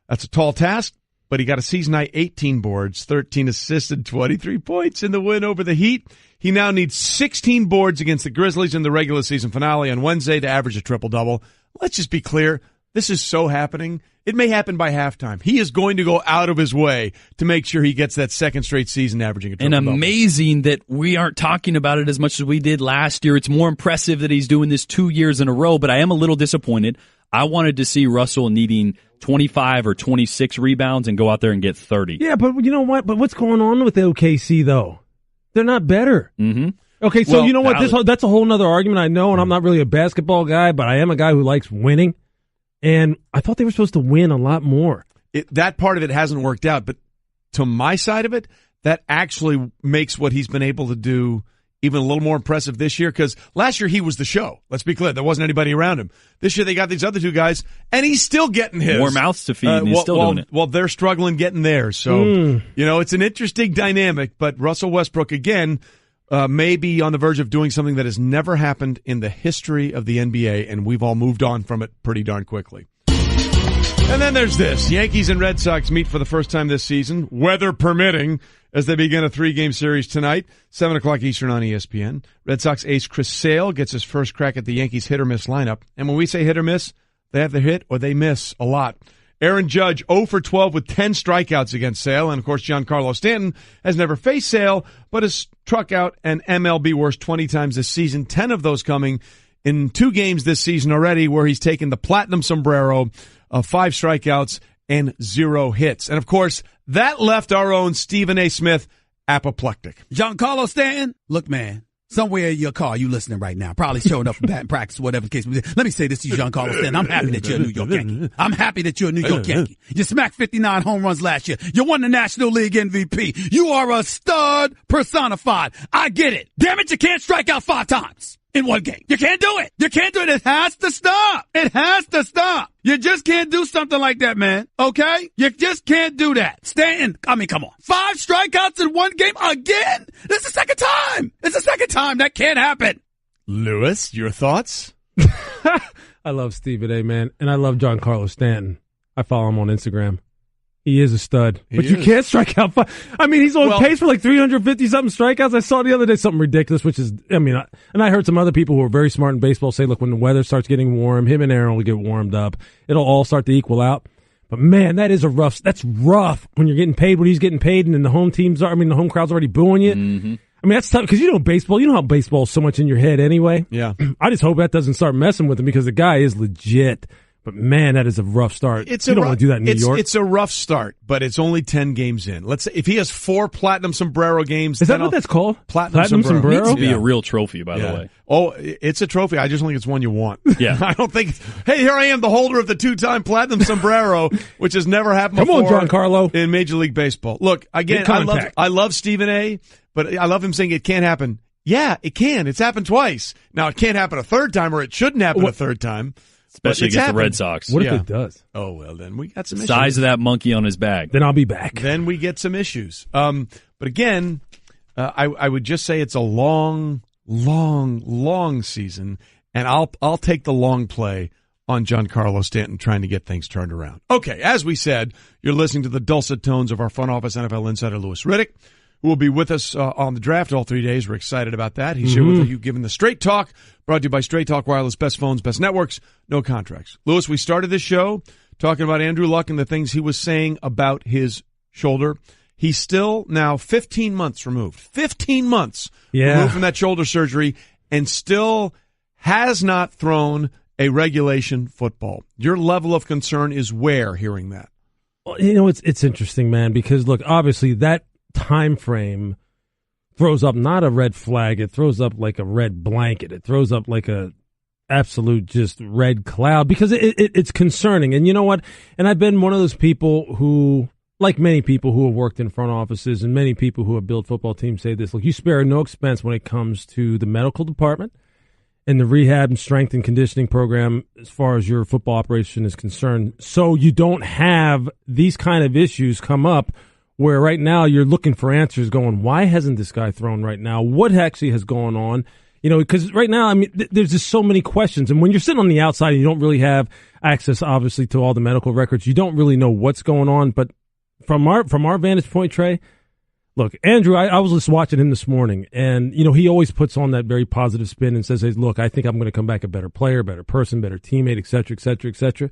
That's a tall task, but he got a season-high 18 boards, 13 assists, and 23 points in the win over the Heat. He now needs 16 boards against the Grizzlies in the regular season finale on Wednesday to average a triple-double. Let's just be clear. This is so happening. It may happen by halftime. He is going to go out of his way to make sure he gets that second straight season averaging a triple-double. And amazing that we aren't talking about it as much as we did last year. It's more impressive that he's doing this 2 years in a row, but I am a little disappointed. I wanted to see Russell needing 25 or 26 rebounds and go out there and get 30. Yeah, but you know what? But what's going on with the OKC, though? They're not better. Mm-hmm. Okay, so you know what? That's a whole other argument, I know, and I'm not really a basketball guy, but I am a guy who likes winning. And I thought they were supposed to win a lot more. That part of it hasn't worked out, but to my side of it, that actually makes what he's been able to do even a little more impressive this year, because last year he was the show. Let's be clear. There wasn't anybody around him. This year they got these other two guys, and he's still getting his. More mouths to feed, and he's still doing it. Well, they're struggling getting theirs. So, it's an interesting dynamic, but Russell Westbrook, again, may be on the verge of doing something that has never happened in the history of the NBA, and we've all moved on from it pretty darn quickly. And then there's this. Yankees and Red Sox meet for the first time this season, weather permitting, as they begin a 3-game series tonight, 7 o'clock Eastern on ESPN. Red Sox ace Chris Sale gets his first crack at the Yankees hit-or-miss lineup. And when we say hit-or-miss, they have their hit or they miss a lot. Aaron Judge 0 for 12 with 10 strikeouts against Sale. And, of course, Giancarlo Stanton has never faced Sale, but has struck out an MLB worst 20 times this season, 10 of those coming in 2 games this season already, where he's taken the platinum sombrero of 5 strikeouts and 0 hits. And, of course, that left our own Stephen A. Smith apoplectic. Giancarlo Stanton, look, man, somewhere in your car you listening right now, probably showing up for batting practice, whatever the case may be. Let me say this to you, Giancarlo Stanton. I'm happy that you're a New York Yankee. I'm happy that you're a New York Yankee. You smacked 59 home runs last year. You won the National League MVP. You are a stud personified. I get it. Damn it, you can't strike out 5 times in one game. You can't do it. You can't do it. It has to stop. It has to stop. You just can't do something like that, man. Okay? You just can't do that. Stanton, I mean, come on. 5 strikeouts in one game again? This is the second time. It's the second time. That can't happen. Lewis, your thoughts? I love Stephen A., man, and I love Giancarlo Stanton. I follow him on Instagram. He is a stud. But you can't strike out 5. I mean, he's on pace for like 350-something strikeouts. I saw the other day something ridiculous, which is, and I heard some other people who are very smart in baseball say, look, when the weather starts getting warm, him and Aaron will get warmed up. It'll all start to equal out. But, man, that's rough when you're getting paid what he's getting paid, and then the home crowd's already booing you. Mm-hmm. I mean, that's tough because baseball, you know how baseball is so much in your head anyway. Yeah. I just hope that doesn't start messing with him because the guy is legit. But, man, that is a rough start. You don't want to do that in New York. It's a rough start, but it's only 10 games in. Let's say if he has 4 platinum sombrero games. Is that what that's called? Platinum sombrero? It needs to be a real trophy, by the way. Oh, it's a trophy. I just don't think it's one you want. Yeah. I don't think, hey, here I am, the holder of the 2-time platinum sombrero, which has never happened before. Come on, Giancarlo. In Major League Baseball. Look, again, I love Stephen A., but I love him saying it can't happen. Yeah, it can. It's happened twice. Now, it can't happen a third time, or it shouldn't happen a third time. Especially against the Red Sox. What if it does? Oh, well, then we got some issues. Size of that monkey on his back. Then I'll be back. Then we get some issues. But again, I would just say it's a long season, and I'll take the long play on Giancarlo Stanton trying to get things turned around. Okay, as we said, you're listening to the dulcet tones of our front office NFL insider, Louis Riddick, who will be with us on the draft all 3 days. We're excited about that. He's here with you, giving the Straight Talk, brought to you by Straight Talk Wireless, best phones, best networks, no contracts. Louis, we started this show talking about Andrew Luck and the things he was saying about his shoulder. He's still now 15 months removed. 15 months removed from that shoulder surgery, and still has not thrown a regulation football. Your level of concern is where hearing that? Well, it's interesting, man, because, look, obviously that time frame throws up not a red flag. It throws up like a red blanket. It throws up like a absolute just red cloud because it's concerning. And you know what? And I've been one of those people who, like many people who have worked in front offices and many people who have built football teams say this, look, you spare no expense when it comes to the medical department and the rehab and strength and conditioning program as far as your football operation is concerned. So you don't have these kind of issues come up where right now you're looking for answers going, why hasn't this guy thrown right now? What actually has gone on? You know, because right now, I mean, there's just so many questions. And when you're sitting on the outside and you don't really have access, obviously, to all the medical records, you don't really know what's going on. But from our vantage point, Trey, look, Andrew, I was just watching him this morning. And, you know, he always puts on that very positive spin and says, hey, look, I think I'm going to come back a better player, better person, better teammate, et cetera, et cetera, et cetera.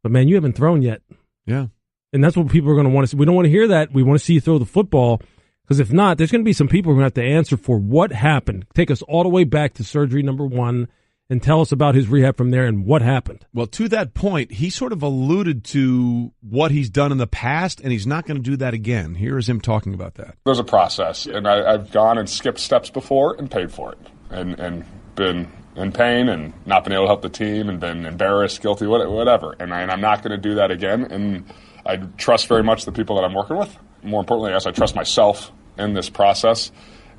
But, man, you haven't thrown yet. Yeah. And that's what people are going to want to see. We don't want to hear that. We want to see you throw the football. Because if not, there's going to be some people who are going to have to answer for what happened. Take us all the way back to surgery number 1 and tell us about his rehab from there and what happened. Well, to that point, he sort of alluded to what he's done in the past, and he's not going to do that again. Here is him talking about that. There's a process, and I've gone and skipped steps before and paid for it and been in pain and not been able to help the team and been embarrassed, guilty, whatever. And I'm not going to do that again. And I trust very much the people that I'm working with. More importantly, I trust myself in this process,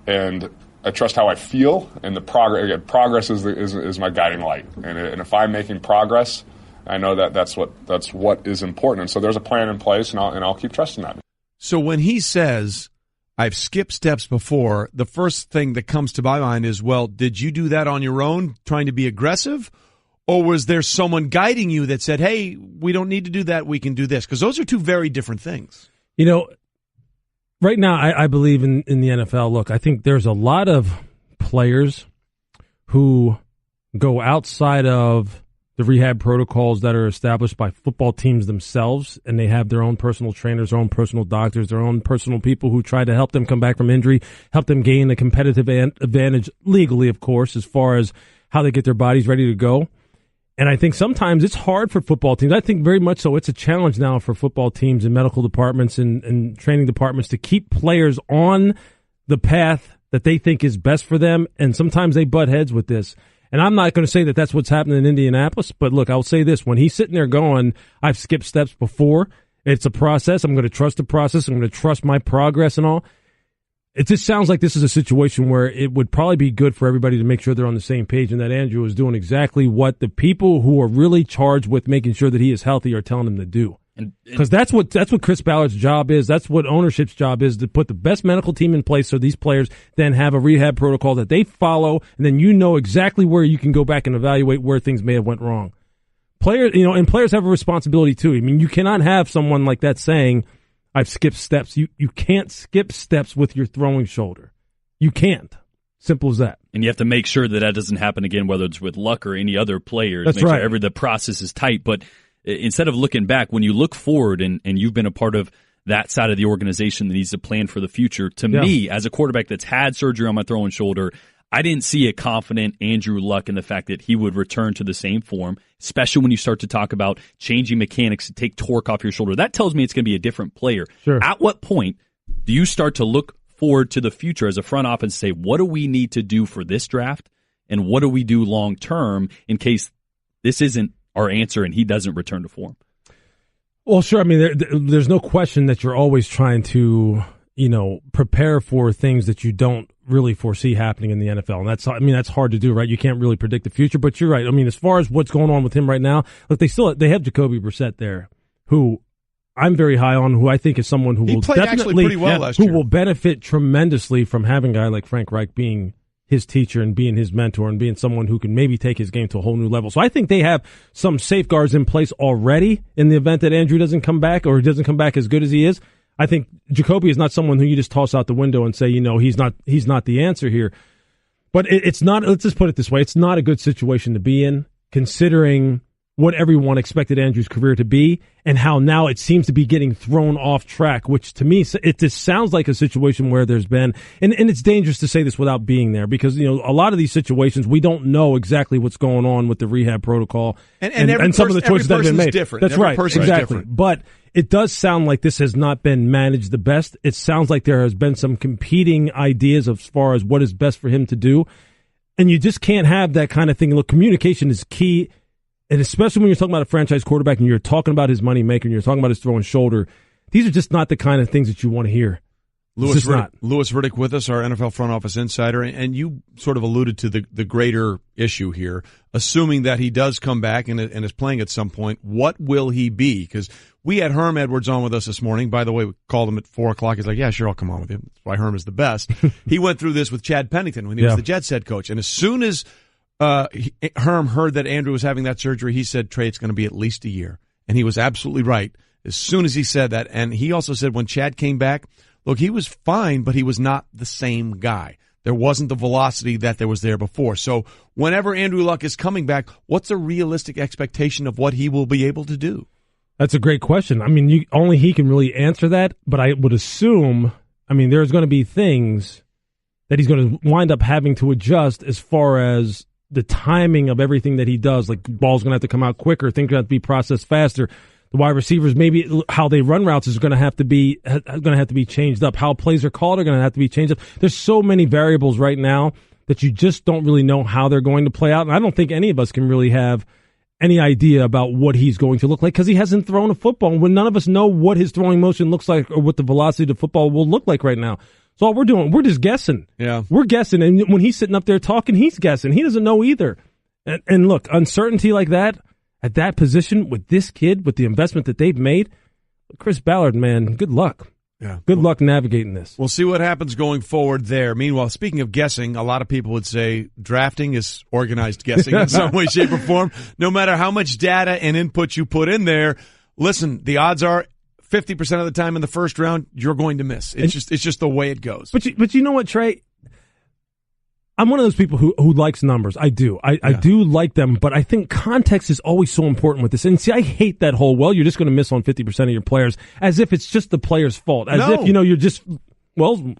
and I trust how I feel, and the progress. Again, progress is my guiding light, and if I'm making progress, I know that's what is important. And so there's a plan in place, and I'll keep trusting that. So when he says, "I've skipped steps before," the first thing that comes to my mind is, well, did you do that on your own, trying to be aggressive, or was there someone guiding you that said, "Hey, we don't need to do that. We can do this"? Because those are two very different things. You know. Right now, I believe in the NFL. Look, I think there's a lot of players who go outside of the rehab protocols that are established by football teams themselves, and they have their own personal trainers, their own personal doctors, their own personal people who try to help them come back from injury, help them gain a competitive advantage legally, of course, as far as how they get their bodies ready to go. And I think sometimes it's hard for football teams. I think very much so. It's a challenge now for football teams and medical departments and training departments to keep players on the path that they think is best for them. And sometimes they butt heads with this. And I'm not going to say that that's what's happening in Indianapolis. But look, I'll say this. When he's sitting there going, I've skipped steps before. It's a process. I'm going to trust the process. I'm going to trust my progress and all. It just sounds like this is a situation where it would probably be good for everybody to make sure they're on the same page and that Andrew is doing exactly what the people who are really charged with making sure that he is healthy are telling him to do. Because that's what Chris Ballard's job is. That's what ownership's job is, to put the best medical team in place so these players then have a rehab protocol that they follow, and then you know exactly where you can go back and evaluate where things may have went wrong. Players have a responsibility too. I mean, you cannot have someone like that saying, I've skipped steps. You can't skip steps with your throwing shoulder. You can't. Simple as that. And you have to make sure that doesn't happen again, whether it's with Luck or any other players. That's make right. Sure the process is tight. But instead of looking back, when you look forward and you've been a part of that side of the organization that needs to plan for the future, to me, as a quarterback that's had surgery on my throwing shoulder, I didn't see a confident Andrew Luck in the fact that he would return to the same form, especially when you start to talk about changing mechanics to take torque off your shoulder. That tells me it's going to be a different player. Sure. At what point do you start to look forward to the future as a front office and say, what do we need to do for this draft, and what do we do long term in case this isn't our answer and he doesn't return to form? Well, sure. I mean, there's no question that you're always trying to, prepare for things that you don't really foresee happening in the NFL. And that's hard to do, right? You can't really predict the future, but you're right. I mean, as far as what's going on with him right now, look, they have Jacoby Brissett there, who I'm very high on, who I think is someone who will definitely pretty well last year. Will benefit tremendously from having a guy like Frank Reich being his teacher and being his mentor and being someone who can maybe take his game to a whole new level. So I think they have some safeguards in place already in the event that Andrew doesn't come back or doesn't come back as good as he is. I think Jacoby is not someone who you just toss out the window and say, he's not the answer here. But it's not, let's just put it this way, it's not a good situation to be in, considering what everyone expected Andrew's career to be and how now it seems to be getting thrown off track, which to me, it just sounds like a situation where there's been, and it's dangerous to say this without being there because, a lot of these situations, we don't know exactly what's going on with the rehab protocol and some of the choices that have been made. Different. That's every right. Person's exactly. Different. But it does sound like this has not been managed the best. It sounds like there has been some competing ideas as far as what is best for him to do. And you just can't have that kind of thing. Look, communication is key. And especially when you're talking about a franchise quarterback and you're talking about his money maker and you're talking about his throwing shoulder, these are just not the kind of things that you want to hear. Louis Riddick with us, our NFL front office insider, and you sort of alluded to the greater issue here. Assuming that he does come back and is playing at some point, what will he be? Because we had Herm Edwards on with us this morning. By the way, we called him at 4 o'clock. He's like, yeah, sure, I'll come on with you. That's why Herm is the best. He went through this with Chad Pennington when he was the Jets head coach. And as soon as Herm heard that Andrew was having that surgery, he said, Trey, it's going to be at least a year. And he was absolutely right as soon as he said that. And he also said when Chad came back, look, he was fine, but he was not the same guy. There wasn't the velocity that there was there before. So whenever Andrew Luck is coming back, what's a realistic expectation of what he will be able to do? That's a great question. I mean, only he can really answer that, but I would assume, there's going to be things that he's going to wind up having to adjust as far as the timing of everything that he does. Like, ball's going to have to come out quicker, things are going to have to be processed faster. The wide receivers, maybe how they run routes is going to have to be changed up. How plays are called are going to have to be changed up. There's so many variables right now that you just don't really know how they're going to play out. And I don't think any of us can really have any idea about what he's going to look like because he hasn't thrown a football. When none of us know what his throwing motion looks like or what the velocity of the football will look like right now. So all we're doing, we're just guessing. Yeah, we're guessing. And when he's sitting up there talking, he's guessing. He doesn't know either. And look, uncertainty like that. At that position, with this kid, with the investment that they've made, Chris Ballard, man, good luck. Yeah. Good luck navigating this. We'll see what happens going forward there. Meanwhile, speaking of guessing, a lot of people would say drafting is organized guessing in some way, shape, or form. No matter how much data and input you put in there, listen, the odds are 50% of the time in the first round, you're going to miss. It's just the way it goes. But you know what, Trey? I'm one of those people who likes numbers. I do. I do like them, but I think context is always so important with this. And see, I hate that whole, you're just going to miss on 50% of your players, as if it's just the player's fault. As if, you're just,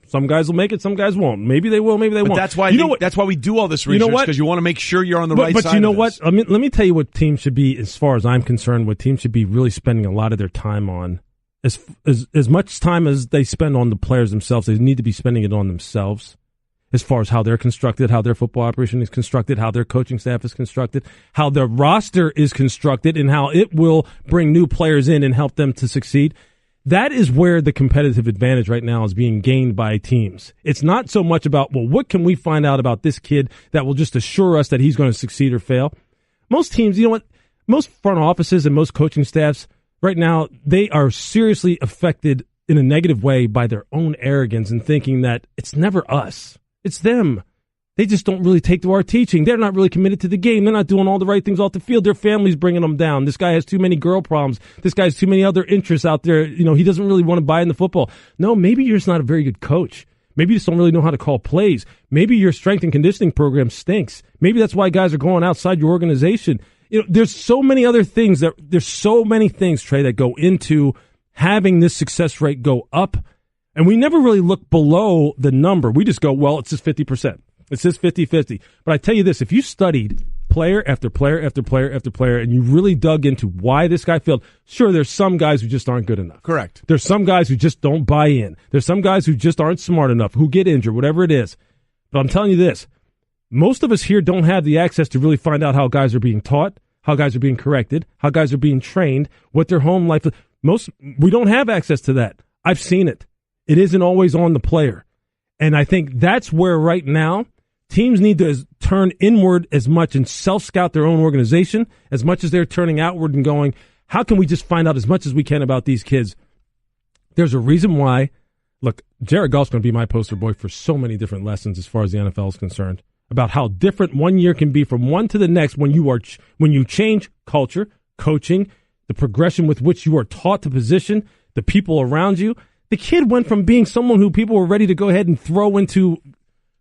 some guys will make it, some guys won't. Maybe they will, maybe they won't. That's why that's why we do all this research, because you want to make sure you're on the right side. But you know what? Let me tell you what teams should be, as far as I'm concerned, what teams should be really spending a lot of their time on. As much time as they spend on the players themselves, they need to be spending it on themselves. As far as how they're constructed, how their football operation is constructed, how their coaching staff is constructed, how their roster is constructed, and how it will bring new players in and help them to succeed. That is where the competitive advantage right now is being gained by teams. It's not so much about, what can we find out about this kid that will just assure us that he's going to succeed or fail? Most teams, most front offices and most coaching staffs right now, they are seriously affected in a negative way by their own arrogance and thinking that it's never us. It's them. They just don't really take to our teaching. They're not really committed to the game. They're not doing all the right things off the field. Their family's bringing them down. This guy has too many girl problems. This guy has too many other interests out there. He doesn't really want to buy in the football. No, maybe you're just not a very good coach. Maybe you just don't really know how to call plays. Maybe your strength and conditioning program stinks. Maybe that's why guys are going outside your organization. There's so many other things there's so many things, Trey, that go into having this success rate go up. And we never really look below the number. We just go, it's just 50%. It's just 50-50. But I tell you this, if you studied player after player after player after player and you really dug into why this guy failed, sure, there's some guys who just aren't good enough. Correct. There's some guys who just don't buy in. There's some guys who just aren't smart enough, who get injured, whatever it is. But I'm telling you this, most of us here don't have the access to really find out how guys are being taught, how guys are being corrected, how guys are being trained, what their home life is. We don't have access to that. I've seen it. It isn't always on the player. And I think that's where right now teams need to turn inward as much and self-scout their own organization as much as they're turning outward and going, how can we just find out as much as we can about these kids? There's a reason why. Look, Jared Goff's going to be my poster boy for so many different lessons as far as the NFL is concerned about how different 1 year can be from one to the next when you change culture, coaching, the progression with which you are taught to position, the people around you. The kid went from being someone who people were ready to go ahead and throw into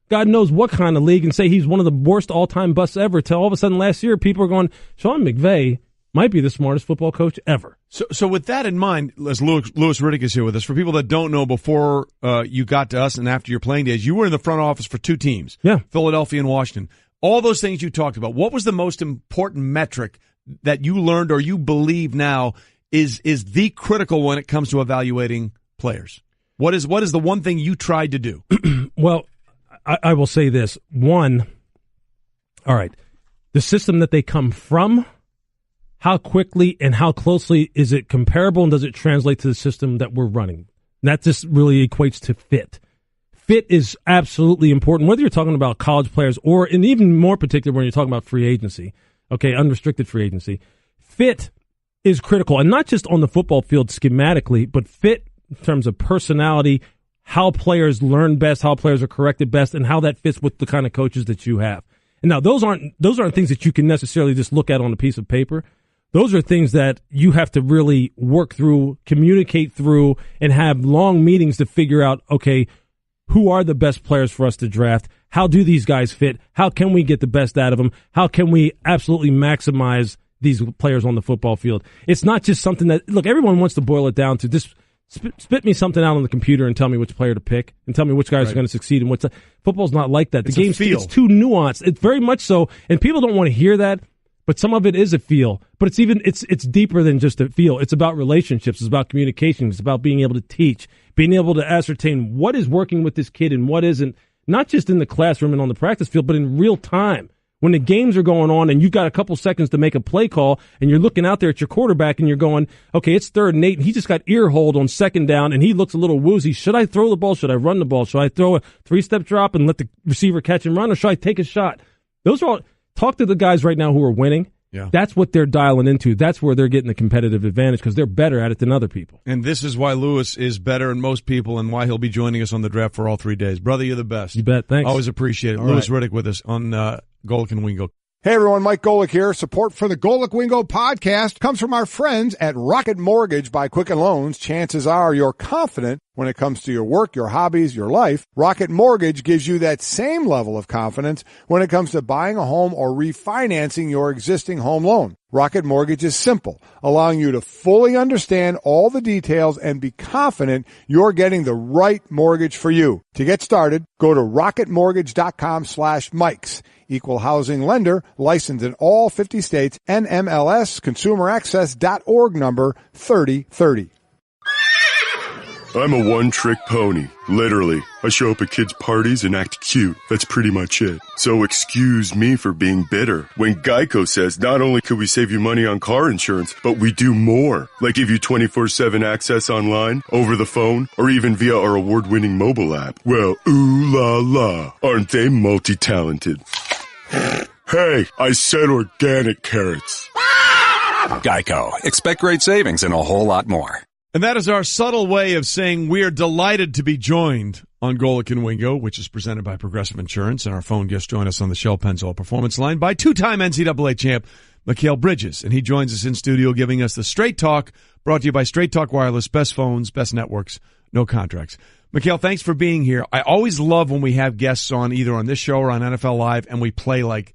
God knows what kind of league and say he's one of the worst all-time busts ever to all of a sudden last year people are going, Sean McVay might be the smartest football coach ever. So with that in mind, as Louis Riddick is here with us, for people that don't know, before you got to us and after your playing days, you were in the front office for two teams, Philadelphia and Washington. All those things you talked about, what was the most important metric that you learned or you believe now is the critical when it comes to evaluating players? What is the one thing you tried to do? Well, I will say this. One, all right, the system that they come from, how quickly and how closely is it comparable, and does it translate to the system that we're running? That just really equates to fit. Fit is absolutely important, whether you're talking about college players or, and even more particular when you're talking about free agency, okay, unrestricted free agency. Fit is critical, and not just on the football field schematically, but fit in terms of personality, how players learn best, how players are corrected best, and how that fits with the kind of coaches that you have. And now those aren't things that you can necessarily just look at on a piece of paper. Those are things that you have to really work through, communicate through, and have long meetings to figure out, okay, who are the best players for us to draft? How do these guys fit? How can we get the best out of them? How can we absolutely maximize these players on the football field? It's not just something that, look, everyone wants to boil it down to just spit me something out on the computer and tell me which player to pick and tell me which guys are going to succeed and football's not like that. The game's it's too nuanced. It's very much so, and people don't want to hear that, but some of it is a feel. But it's deeper than just a feel. It's about relationships. It's about communication. It's about being able to teach, being able to ascertain what is working with this kid and what isn't, not just in the classroom and on the practice field, but in real time. When the games are going on and you've got a couple seconds to make a play call and you're looking out there at your quarterback and you're going, okay, it's 3rd and 8 and he just got ear hold on 2nd down and he looks a little woozy. Should I throw the ball? Should I run the ball? Should I throw a 3-step drop and let the receiver catch and run, or should I take a shot? Those are all, talk to the guys right now who are winning. Yeah. That's what they're dialing into. That's where they're getting the competitive advantage because they're better at it than other people. And this is why Louis is better than most people and why he'll be joining us on the draft for all 3 days. Brother, you're the best. You bet. Thanks. Always appreciate it. All Louis right. Riddick with us on Golic and Wingo. Hey everyone, Mike Golic here. Support for the Golic Wingo podcast comes from our friends at Rocket Mortgage by Quicken Loans. Chances are you're confident when it comes to your work, your hobbies, your life. Rocket Mortgage gives you that same level of confidence when it comes to buying a home or refinancing your existing home loan. Rocket Mortgage is simple, allowing you to fully understand all the details and be confident you're getting the right mortgage for you. To get started, go to rocketmortgage.com/Mikes. Equal housing lender, licensed in all 50 states, NMLS, consumeraccess.org number 3030. I'm a one-trick pony. Literally. I show up at kids' parties and act cute. That's pretty much it. So excuse me for being bitter when Geico says not only could we save you money on car insurance, but we do more. Like give you 24/7 access online, over the phone, or even via our award-winning mobile app. Well, ooh la la. Aren't they multi-talented? Hey, I said organic carrots. Geico. Expect great savings and a whole lot more. And that is our subtle way of saying we are delighted to be joined on Golic and Wingo, which is presented by Progressive Insurance. And our phone guests join us on the Shell Pennzoil Performance Line by two-time NCAA champ Mikal Bridges. And he joins us in studio giving us the Straight Talk, brought to you by Straight Talk Wireless, best phones, best networks, no contracts. Mikal, thanks for being here. I always love when we have guests on, either on this show or on NFL Live, and we play like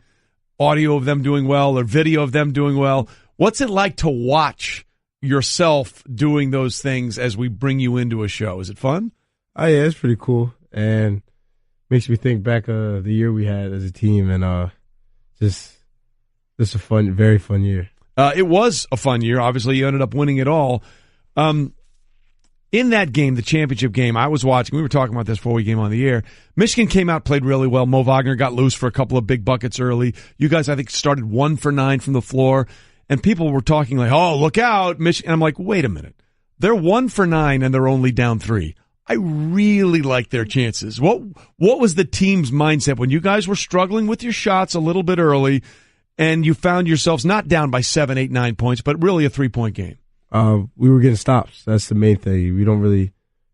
audio of them doing well or video of them doing well. What's it like to watch yourself doing those things as we bring you into a show? Is it fun? Oh yeah, it's pretty cool, and makes me think back of the year we had as a team, and just a fun, very fun year. It was a fun year. Obviously, you ended up winning it all. In that game, the championship game, I was watching. We were talking about this before we came on the air. Michigan came out, played really well. Mo Wagner got loose for a couple of big buckets early. You guys, I think, started 1 for 9 from the floor. And people were talking like, oh, look out, Michigan. And I'm like, wait a minute. They're 1 for 9 and they're only down 3. I really like their chances. What was the team's mindset when you guys were struggling with your shots a little bit early and you found yourselves not down by 7, 8, 9 points, but really a 3-point game? We were getting stops. That's the main thing. We don't really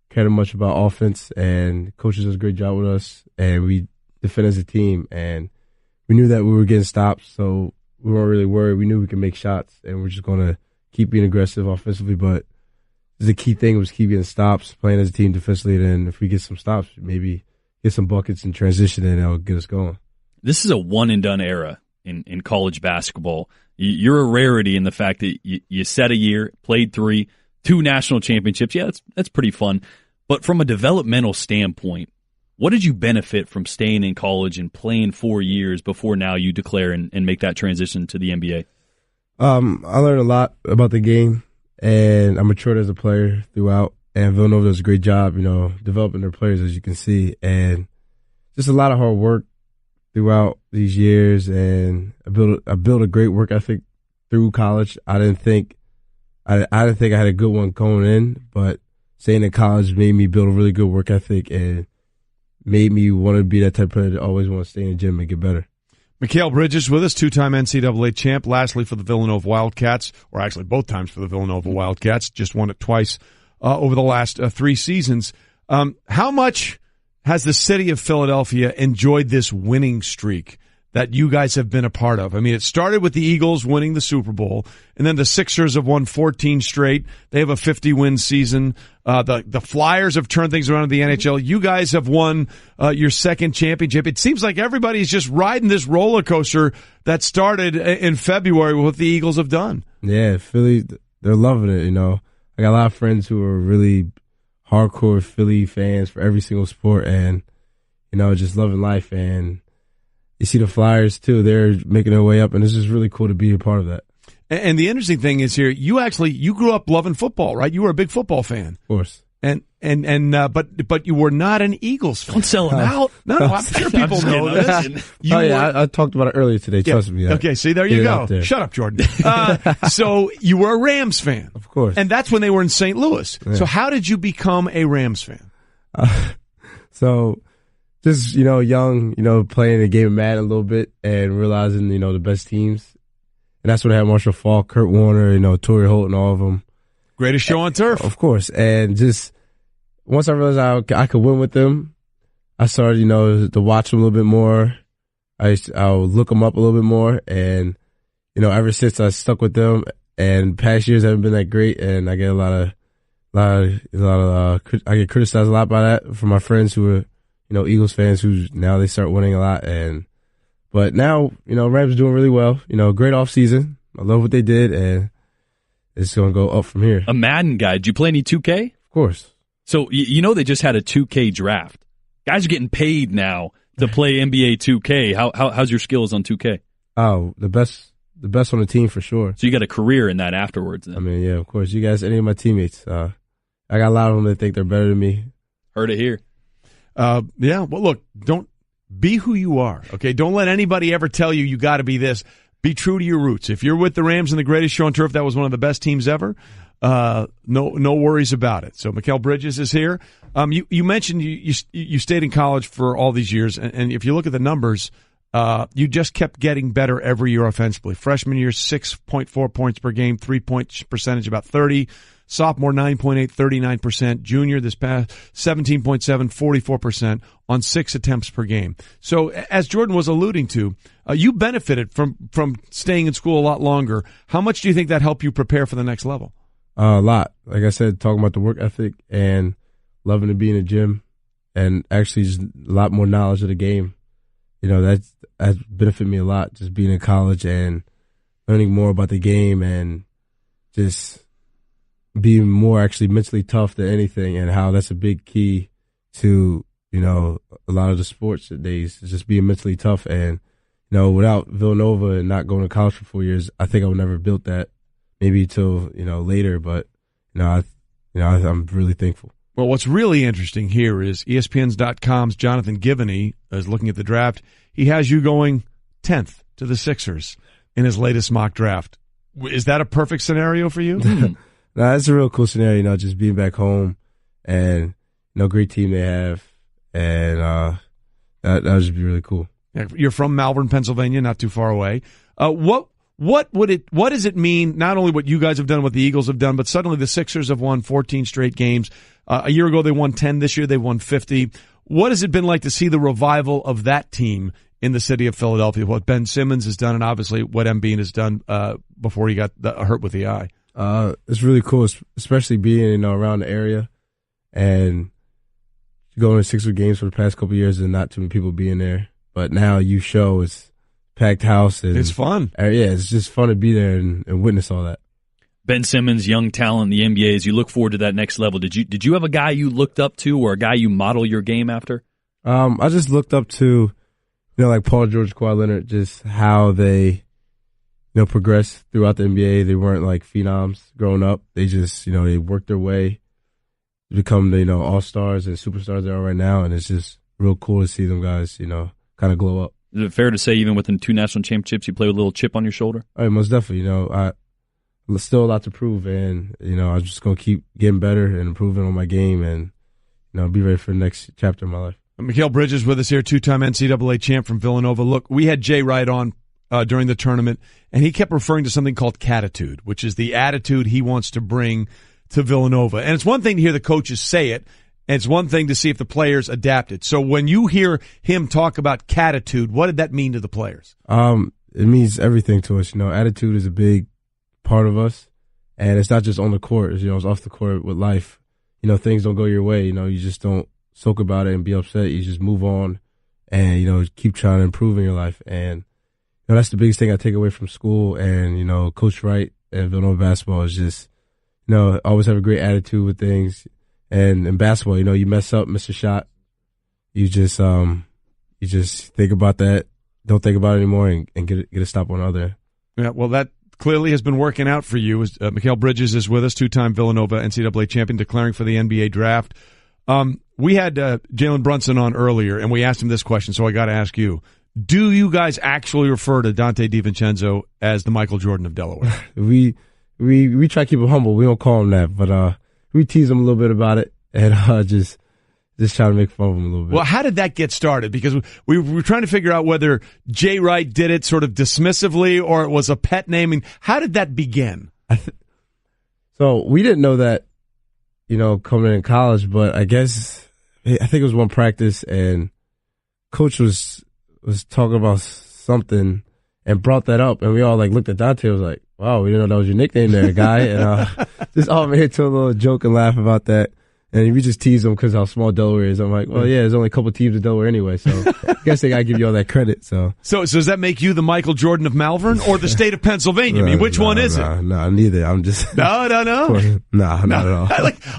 care much about offense, and coaches does a great job with us, and we defend as a team, and we knew that we were getting stops, so we weren't really worried. We knew we could make shots, and we're just going to keep being aggressive offensively, but the key thing was keep getting stops, playing as a team defensively, and then if we get some stops, maybe get some buckets and transition, and it'll get us going. This is a one-and-done era in college basketball. You're a rarity in the fact that you set a year, played 3, 2 national championships. Yeah, that's pretty fun. But from a developmental standpoint, what did you benefit from staying in college and playing 4 years before now you declare and make that transition to the NBA? I learned a lot about the game, and I matured as a player throughout. And Villanova does a great job, developing their players, as you can see, and just a lot of hard work throughout these years. And I built a great work ethic through college. I didn't think I had a good one going in, but staying in college made me build a really good work ethic and made me want to be that type of player that always want to stay in the gym and get better. Mikal Bridges with us, two-time NCAA champ, lastly for the Villanova Wildcats, or actually both times for the Villanova Wildcats, just won it twice over the last 3 seasons. How much has the city of Philadelphia enjoyed this winning streak that you guys have been a part of? I mean, it started with the Eagles winning the Super Bowl, and then the Sixers have won 14 straight. They have a 50-win season. The Flyers have turned things around in the NHL. You guys have won your second championship. It seems like everybody's just riding this roller coaster that started in February with what the Eagles have done. Yeah, Philly, they're loving it, I got a lot of friends who are really hardcore Philly fans for every single sport and, just loving life. And you see the Flyers, too. They're making their way up, and it's just really cool to be a part of that. And the interesting thing is here, you grew up loving football, right? You were a big football fan. Of course. But you were not an Eagles fan. Don't sell them out. No, I'm sure people know this. I talked about it earlier today. Trust me. Okay, see, there you go. Shut up, Jordan. So you were a Rams fan. Of course. And that's when they were in St. Louis. Yeah. So how did you become a Rams fan? So just, young, playing the game of Madden a little bit and realizing, the best teams. And that's when I had Marshall Faulk, Kurt Warner, Torrey Holt, and all of them. Greatest show on turf. Of course. And just once I realized I could win with them, I started, to watch them a little bit more. I'll look them up a little bit more. And, ever since I stuck with them, and past years haven't been that great. And I get I get criticized a lot by that from my friends who are, Eagles fans who now they start winning a lot. But now, Rams are doing really well. Great off season. I love what they did, and it's going to go up from here. A Madden guy. Did you play any 2K? Of course. So, they just had a 2K draft. Guys are getting paid now to play NBA 2K. How's your skills on 2K? Oh, the best on the team for sure. So you got a career in that afterwards then. I mean, yeah, of course. You guys, any of my teammates, I got a lot of them that think they're better than me. Heard it here. Yeah, well, look, don't be who you are, okay? Don't let anybody ever tell you got to be this. Be true to your roots. If you're with the Rams and the greatest show on turf, that was one of the best teams ever. No worries about it. So Mikal Bridges is here. You mentioned you stayed in college for all these years, and if you look at the numbers, you just kept getting better every year offensively. Freshman year, 6.4 points per game, 3-point percentage about 30. Sophomore, 9.8, 39%. Junior, this past 17.7, 44% on 6 attempts per game. So as Jordan was alluding to, you benefited from staying in school a lot longer. How much do you think that helped you prepare for the next level? A lot. Like I said, talking about the work ethic and loving to be in the gym and actually just a lot more knowledge of the game. That's benefited me a lot, just being in college and learning more about the game and just being more actually mentally tough than anything, and how that's a big key to, a lot of the sports days, is just being mentally tough. And, without Villanova and not going to college for 4 years, I think I would never have built that, maybe till, later, but, I'm really thankful. Well, what's really interesting here is ESPN.com's Jonathan Givney is looking at the draft. He has you going 10th to the Sixers in his latest mock draft. Is that a perfect scenario for you? No, it's a real cool scenario, just being back home and, great team they have. And that would just be really cool. Yeah, you're from Malvern, Pennsylvania, not too far away. What does it mean, not only what you guys have done, what the Eagles have done, but suddenly the Sixers have won 14 straight games. A year ago they won 10. This year they won 50. What has it been like to see the revival of that team in the city of Philadelphia? What Ben Simmons has done, and obviously what Embiid has done before he got hurt with the eye. It's really cool, especially being around the area and going to Sixers games for the past couple of years and not too many people being there. But now you show it's packed house and it's fun. Yeah, it's just fun to be there and witness all that. Ben Simmons, young talent in the NBA. As you look forward to that next level, did you have a guy you looked up to or a guy you model your game after? I just looked up to, like Paul George, Kawhi Leonard, just how they progress throughout the NBA. They weren't like phenoms growing up. They just, they worked their way to become the, all-stars and superstars they are right now. And it's just real cool to see them guys, kind of glow up. Is it fair to say even within 2 national championships, you play with a little chip on your shoulder? All right, most definitely. Still a lot to prove, and I'm just gonna keep getting better and improving on my game, and be ready for the next chapter of my life. Mikal Bridges with us here, 2-time NCAA champ from Villanova. Look, we had Jay Wright on during the tournament, and he kept referring to something called catitude, which is the attitude he wants to bring to Villanova. And it's one thing to hear the coaches say it, and it's one thing to see if the players adapt it. So when you hear him talk about catitude, what did that mean to the players? It means everything to us. Attitude is a big part of us, and it's not just on the court. It's off the court with life. Things don't go your way. You just don't soak about it and be upset. You just move on, and keep trying to improve in your life. And that's the biggest thing I take away from school. And Coach Wright and Villanova basketball is just always have a great attitude with things. And in basketball, you mess up, miss a shot, you just think about that. Don't think about it anymore, and get a stop on the other. Yeah, well, that clearly has been working out for you. Mikal Bridges is with us, 2-time Villanova NCAA champion, declaring for the NBA draft. We had Jalen Brunson on earlier, and we asked him this question, so I got to ask you. Do you guys actually refer to Dante DiVincenzo as the Michael Jordan of Delaware? We try to keep him humble. We don't call him that, but we tease him a little bit about it, and just try to make fun of him a little bit. Well, how did that get started? Because we were trying to figure out whether Jay Wright did it sort of dismissively or it was a pet naming. How did that begin? So we didn't know that, coming in college, but I think it was one practice, and Coach was talking about something and brought that up, and we all looked at Dante and was like, wow, we didn't know that was your nickname there, guy. And just all made to a little joke and laugh about that. And we just tease him because how small Delaware is. I'm like, well, yeah, there's only a couple teams in Delaware anyway, so I guess they got to give you all that credit. So does that make you the Michael Jordan of Malvern or the state of Pennsylvania? Which one is it? No, neither. I'm just... No? No, not at all.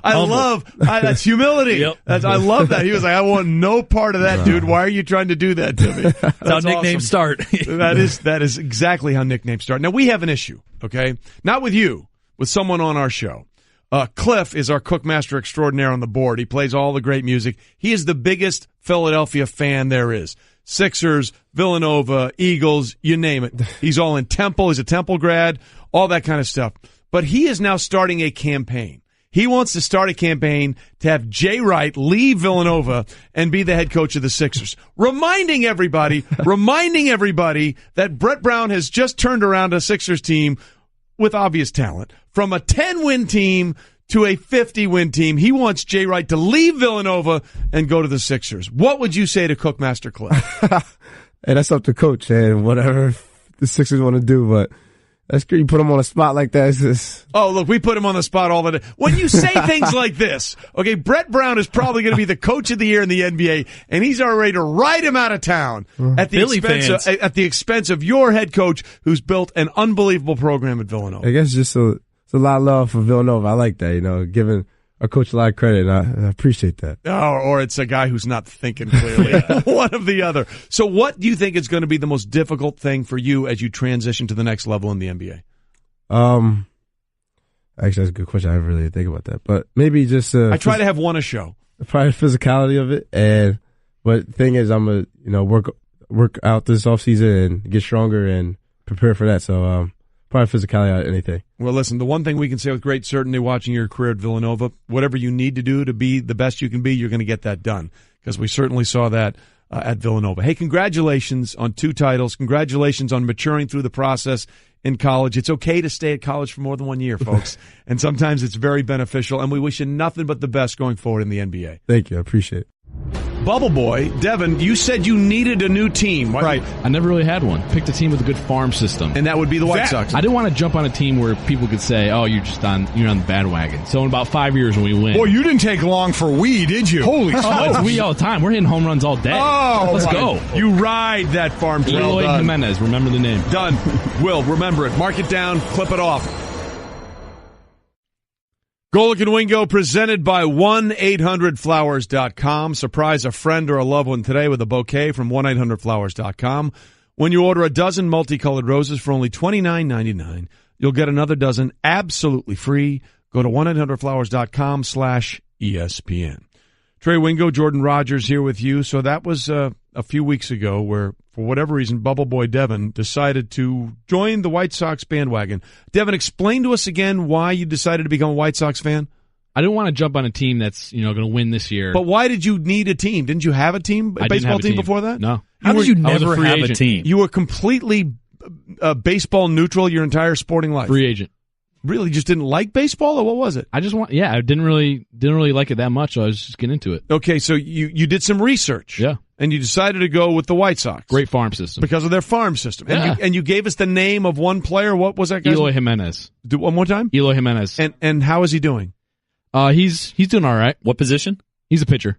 I love that's humility. Yep. I love that. He was like, I want no part of that, dude. Why are you trying to do that to me? That's how nicknames start. That is exactly how nicknames start. Now, we have an issue, okay? Not with you, with someone on our show. Cliff is our cookmaster extraordinaire on the board. He plays all the great music. He is the biggest Philadelphia fan there is. Sixers, Villanova, Eagles, you name it. He's all in Temple. He's a Temple grad, all that kind of stuff. But he is now starting a campaign. He wants to start a campaign to have Jay Wright leave Villanova and be the head coach of the Sixers. Reminding everybody that Brett Brown has just turned around a Sixers team with obvious talent. From a 10-win team to a 50-win team, he wants Jay Wright to leave Villanova and go to the Sixers. What would you say to Cookmaster Cliff? Hey, that's up to Coach and whatever the Sixers want to do, but that's good. You put him on a spot like that. It's just... Oh, look, we put him on the spot all the time. When you say things like this, okay, Brett Brown is probably going to be the coach of the year in the NBA, and he's already ready to ride him out of town at the expense of your head coach, who's built an unbelievable program at Villanova. I guess it's a lot of love for Villanova. I like that, giving our coach a lot of credit, and I appreciate that. Or it's a guy who's not thinking clearly. One of the other. So what do you think is going to be the most difficult thing for you as you transition to the next level in the NBA? Actually, that's a good question. I haven't really think about that. But maybe just... I try to have one a show. Probably the physicality of it. But the thing is, I'm going to work out this offseason and get stronger and prepare for that. So probably physicality out of anything. Well, listen, the one thing we can say with great certainty watching your career at Villanova, whatever you need to do to be the best you can be, you're going to get that done, because we certainly saw that at Villanova. Hey, congratulations on 2 titles. Congratulations on maturing through the process in college. It's okay to stay at college for more than 1 year, folks, and sometimes it's very beneficial, and we wish you nothing but the best going forward in the NBA. Thank you. I appreciate it. Bubble Boy, Devin, you said you needed a new team. Right. I never really had one. Picked a team with a good farm system. And that would be the White Sox. I didn't want to jump on a team where people could say, oh, you're on the bandwagon. So in about 5 years when we win. Boy, you didn't take long for we, did you? Holy smokes. It's we all the time. We're hitting home runs all day. Oh, let's go. You ride that farm team. Eloy Jimenez. Remember the name. Done. Will, remember it. Mark it down. Clip it off. Golic and Wingo presented by 1-800-Flowers.com. Surprise a friend or a loved one today with a bouquet from 1-800-Flowers.com. When you order a dozen multicolored roses for only $29.99, you'll get another dozen absolutely free. Go to 1-800-Flowers.com/ESPN. Trey Wingo, Jordan Rodgers here with you. So that was a few weeks ago where, for whatever reason, Bubble Boy Devin decided to join the White Sox bandwagon. Devin, explain to us again why you decided to become a White Sox fan. I didn't want to jump on a team that's going to win this year. But why did you need a team? Didn't you have a team, a baseball team before that? No. How did you never have a team? You were completely baseball neutral your entire sporting life. Free agent. Really, just didn't like baseball, or what was it? I didn't really like it that much, so I was just getting into it. Okay, so you did some research. Yeah. And you decided to go with the White Sox. Great farm system. Because of their farm system. Yeah. And you gave us the name of one player. What was that guy's Eloy name? Jimenez. Do one more time? Eloy Jimenez. And how is he doing? He's doing all right. What position? He's a pitcher.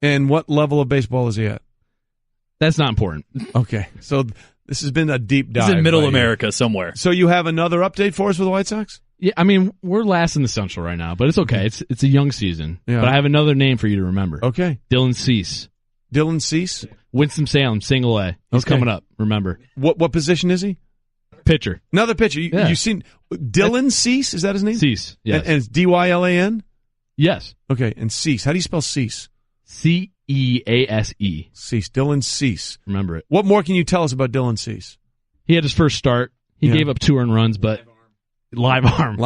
And what level of baseball is he at? That's not important. Okay, so this has been a deep dive. He's in Middle America somewhere. So you have another update for us for the White Sox? Yeah, I mean, we're last in the Central right now, but it's okay. It's a young season. Yeah. But I have another name for you to remember. Okay. Dylan Cease. Dylan Cease? Winston-Salem, single A. He's coming up, remember. What position is he? Pitcher. Another pitcher. You've seen Dylan Cease? Is that his name? Cease, yes. And it's Dylan? Yes. Okay, and Cease. How do you spell Cease? Cease. Cease. Dylan Cease. Remember it. What more can you tell us about Dylan Cease? He had his first start. He gave up 2 earned runs, but live arm.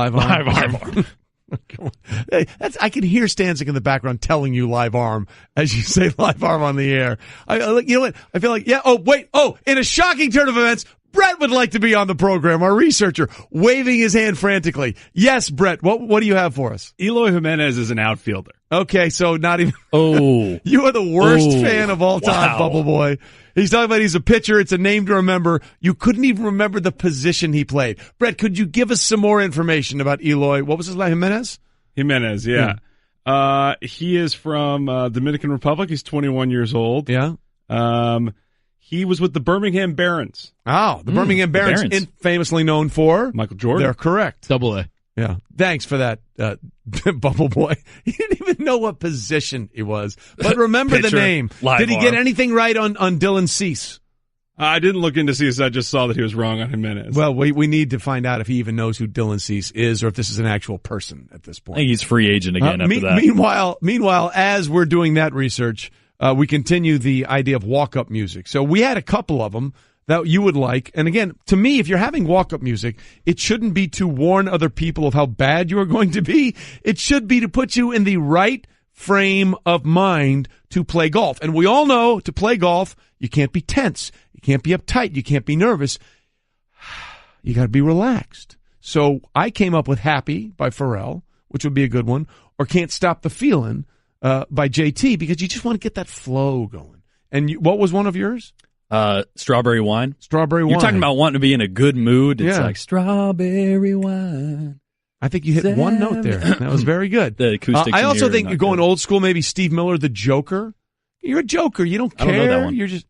Hey, I can hear Stanzik in the background telling you live arm as you say live arm on the air. You know what? I feel like, in a shocking turn of events, Brett would like to be on the program, our researcher, waving his hand frantically. Yes, Brett, what do you have for us? Eloy Jimenez is an outfielder. Okay, so not even... Oh. You are the worst fan of all time, Bubble Boy. He's talking about he's a pitcher. It's a name to remember. You couldn't even remember the position he played. Brett, could you give us some more information about Eloy? What was his name? Jimenez? Jimenez, yeah. He is from Dominican Republic. He's 21 years old. Yeah. He was with the Birmingham Barons. Oh, the Birmingham Barons. Famously known for? Michael Jordan. They're correct. Double A. Yeah. Thanks for that, Bubble Boy. He didn't even know what position he was. But remember the name. Did he get anything right on Dylan Cease? I didn't look into Cease. I just saw that he was wrong on Jimenez. Well, we need to find out if he even knows who Dylan Cease is or if this is an actual person at this point. I think he's free agent again after that. Meanwhile, as we're doing that research, we continue the idea of walk-up music. So we had a couple of them that you would like. And again, to me, if you're having walk-up music, it shouldn't be to warn other people of how bad you are going to be. It should be to put you in the right frame of mind to play golf. And we all know to play golf, you can't be tense. You can't be uptight. You can't be nervous. You got to be relaxed. So I came up with Happy by Pharrell, which would be a good one, or Can't Stop the Feeling by JT, because you just want to get that flow going. And what was one of yours? Strawberry Wine. Strawberry Wine. You're talking about wanting to be in a good mood. It's like Strawberry Wine. I think you hit one note there. That was very good. The acoustics. I also think you're going old school, maybe Steve Miller, the Joker. You're a Joker. You don't care. I don't know that one. You're just...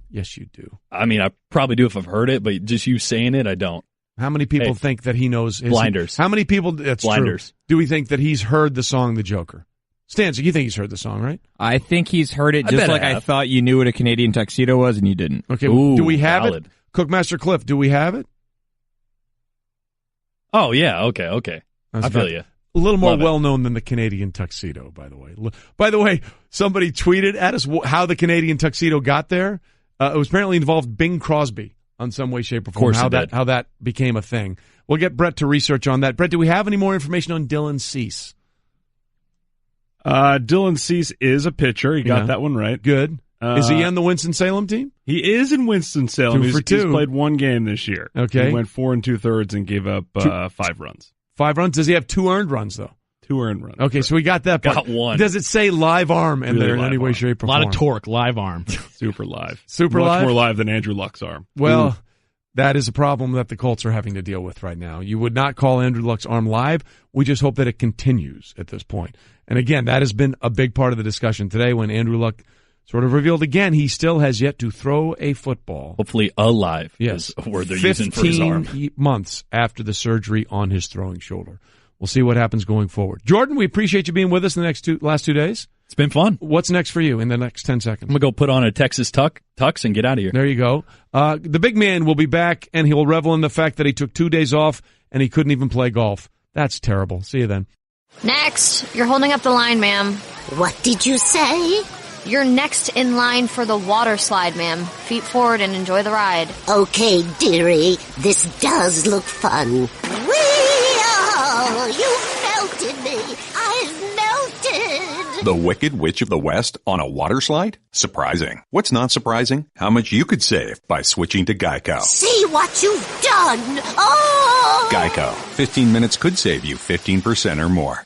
Yes, you do. I mean, I probably do if I've heard it, but just you saying it, I don't. How many people think that he knows... Blinders. How many people... That's Blinders. True. Do we think that he's heard the song The Joker? Stanzik, you think he's heard the song, right? I think he's heard it just like I thought you knew what a Canadian tuxedo was and you didn't. Okay, do we have it? Cookmaster Cliff, do we have it? Oh, yeah, okay. I feel you. A little more well-known than the Canadian tuxedo, by the way. By the way, somebody tweeted at us how the Canadian tuxedo got there. It was apparently involved Bing Crosby on some way, shape, or form. Of course how that became a thing. We'll get Brett to research on that. Brett, do we have any more information on Dylan Cease? Dylan Cease is a pitcher. He got that one right. Good. Is he on the Winston-Salem team? He is in Winston-Salem. 2 for 2. He's played one game this year. Okay. He went 4 2/3 and gave up 5 runs. 5 runs? Does he have 2 earned runs, though? 2 earned runs. Okay, so we got that part. Got one. Does it say live arm in there in any way, shape, or form? A lot of torque, live arm. Super live. Super Much live? more live than Andrew Luck's arm. Well, that is a problem that the Colts are having to deal with right now. You would not call Andrew Luck's arm live. We just hope that it continues at this point. And again, that has been a big part of the discussion today when Andrew Luck sort of revealed again he still has yet to throw a football. Hopefully alive. Yes. Is a word they're using for his arm. 15 months after the surgery on his throwing shoulder. We'll see what happens going forward. Jordan, we appreciate you being with us in the last 2 days. It's been fun. What's next for you in the next 10 seconds? I'm going to go put on a Texas tux and get out of here. There you go. The big man will be back, and he will revel in the fact that he took 2 days off, and he couldn't even play golf. That's terrible. See you then. Next, you're holding up the line, ma'am. What did you say? You're next in line for the water slide, ma'am. Feet forward and enjoy the ride. Okay, dearie, this does look fun. Whee-oh, you melted me. I've melted. The Wicked Witch of the West on a water slide? Surprising. What's not surprising? How much you could save by switching to Geico. See what you've done. Oh! Geico. 15 minutes could save you 15% or more.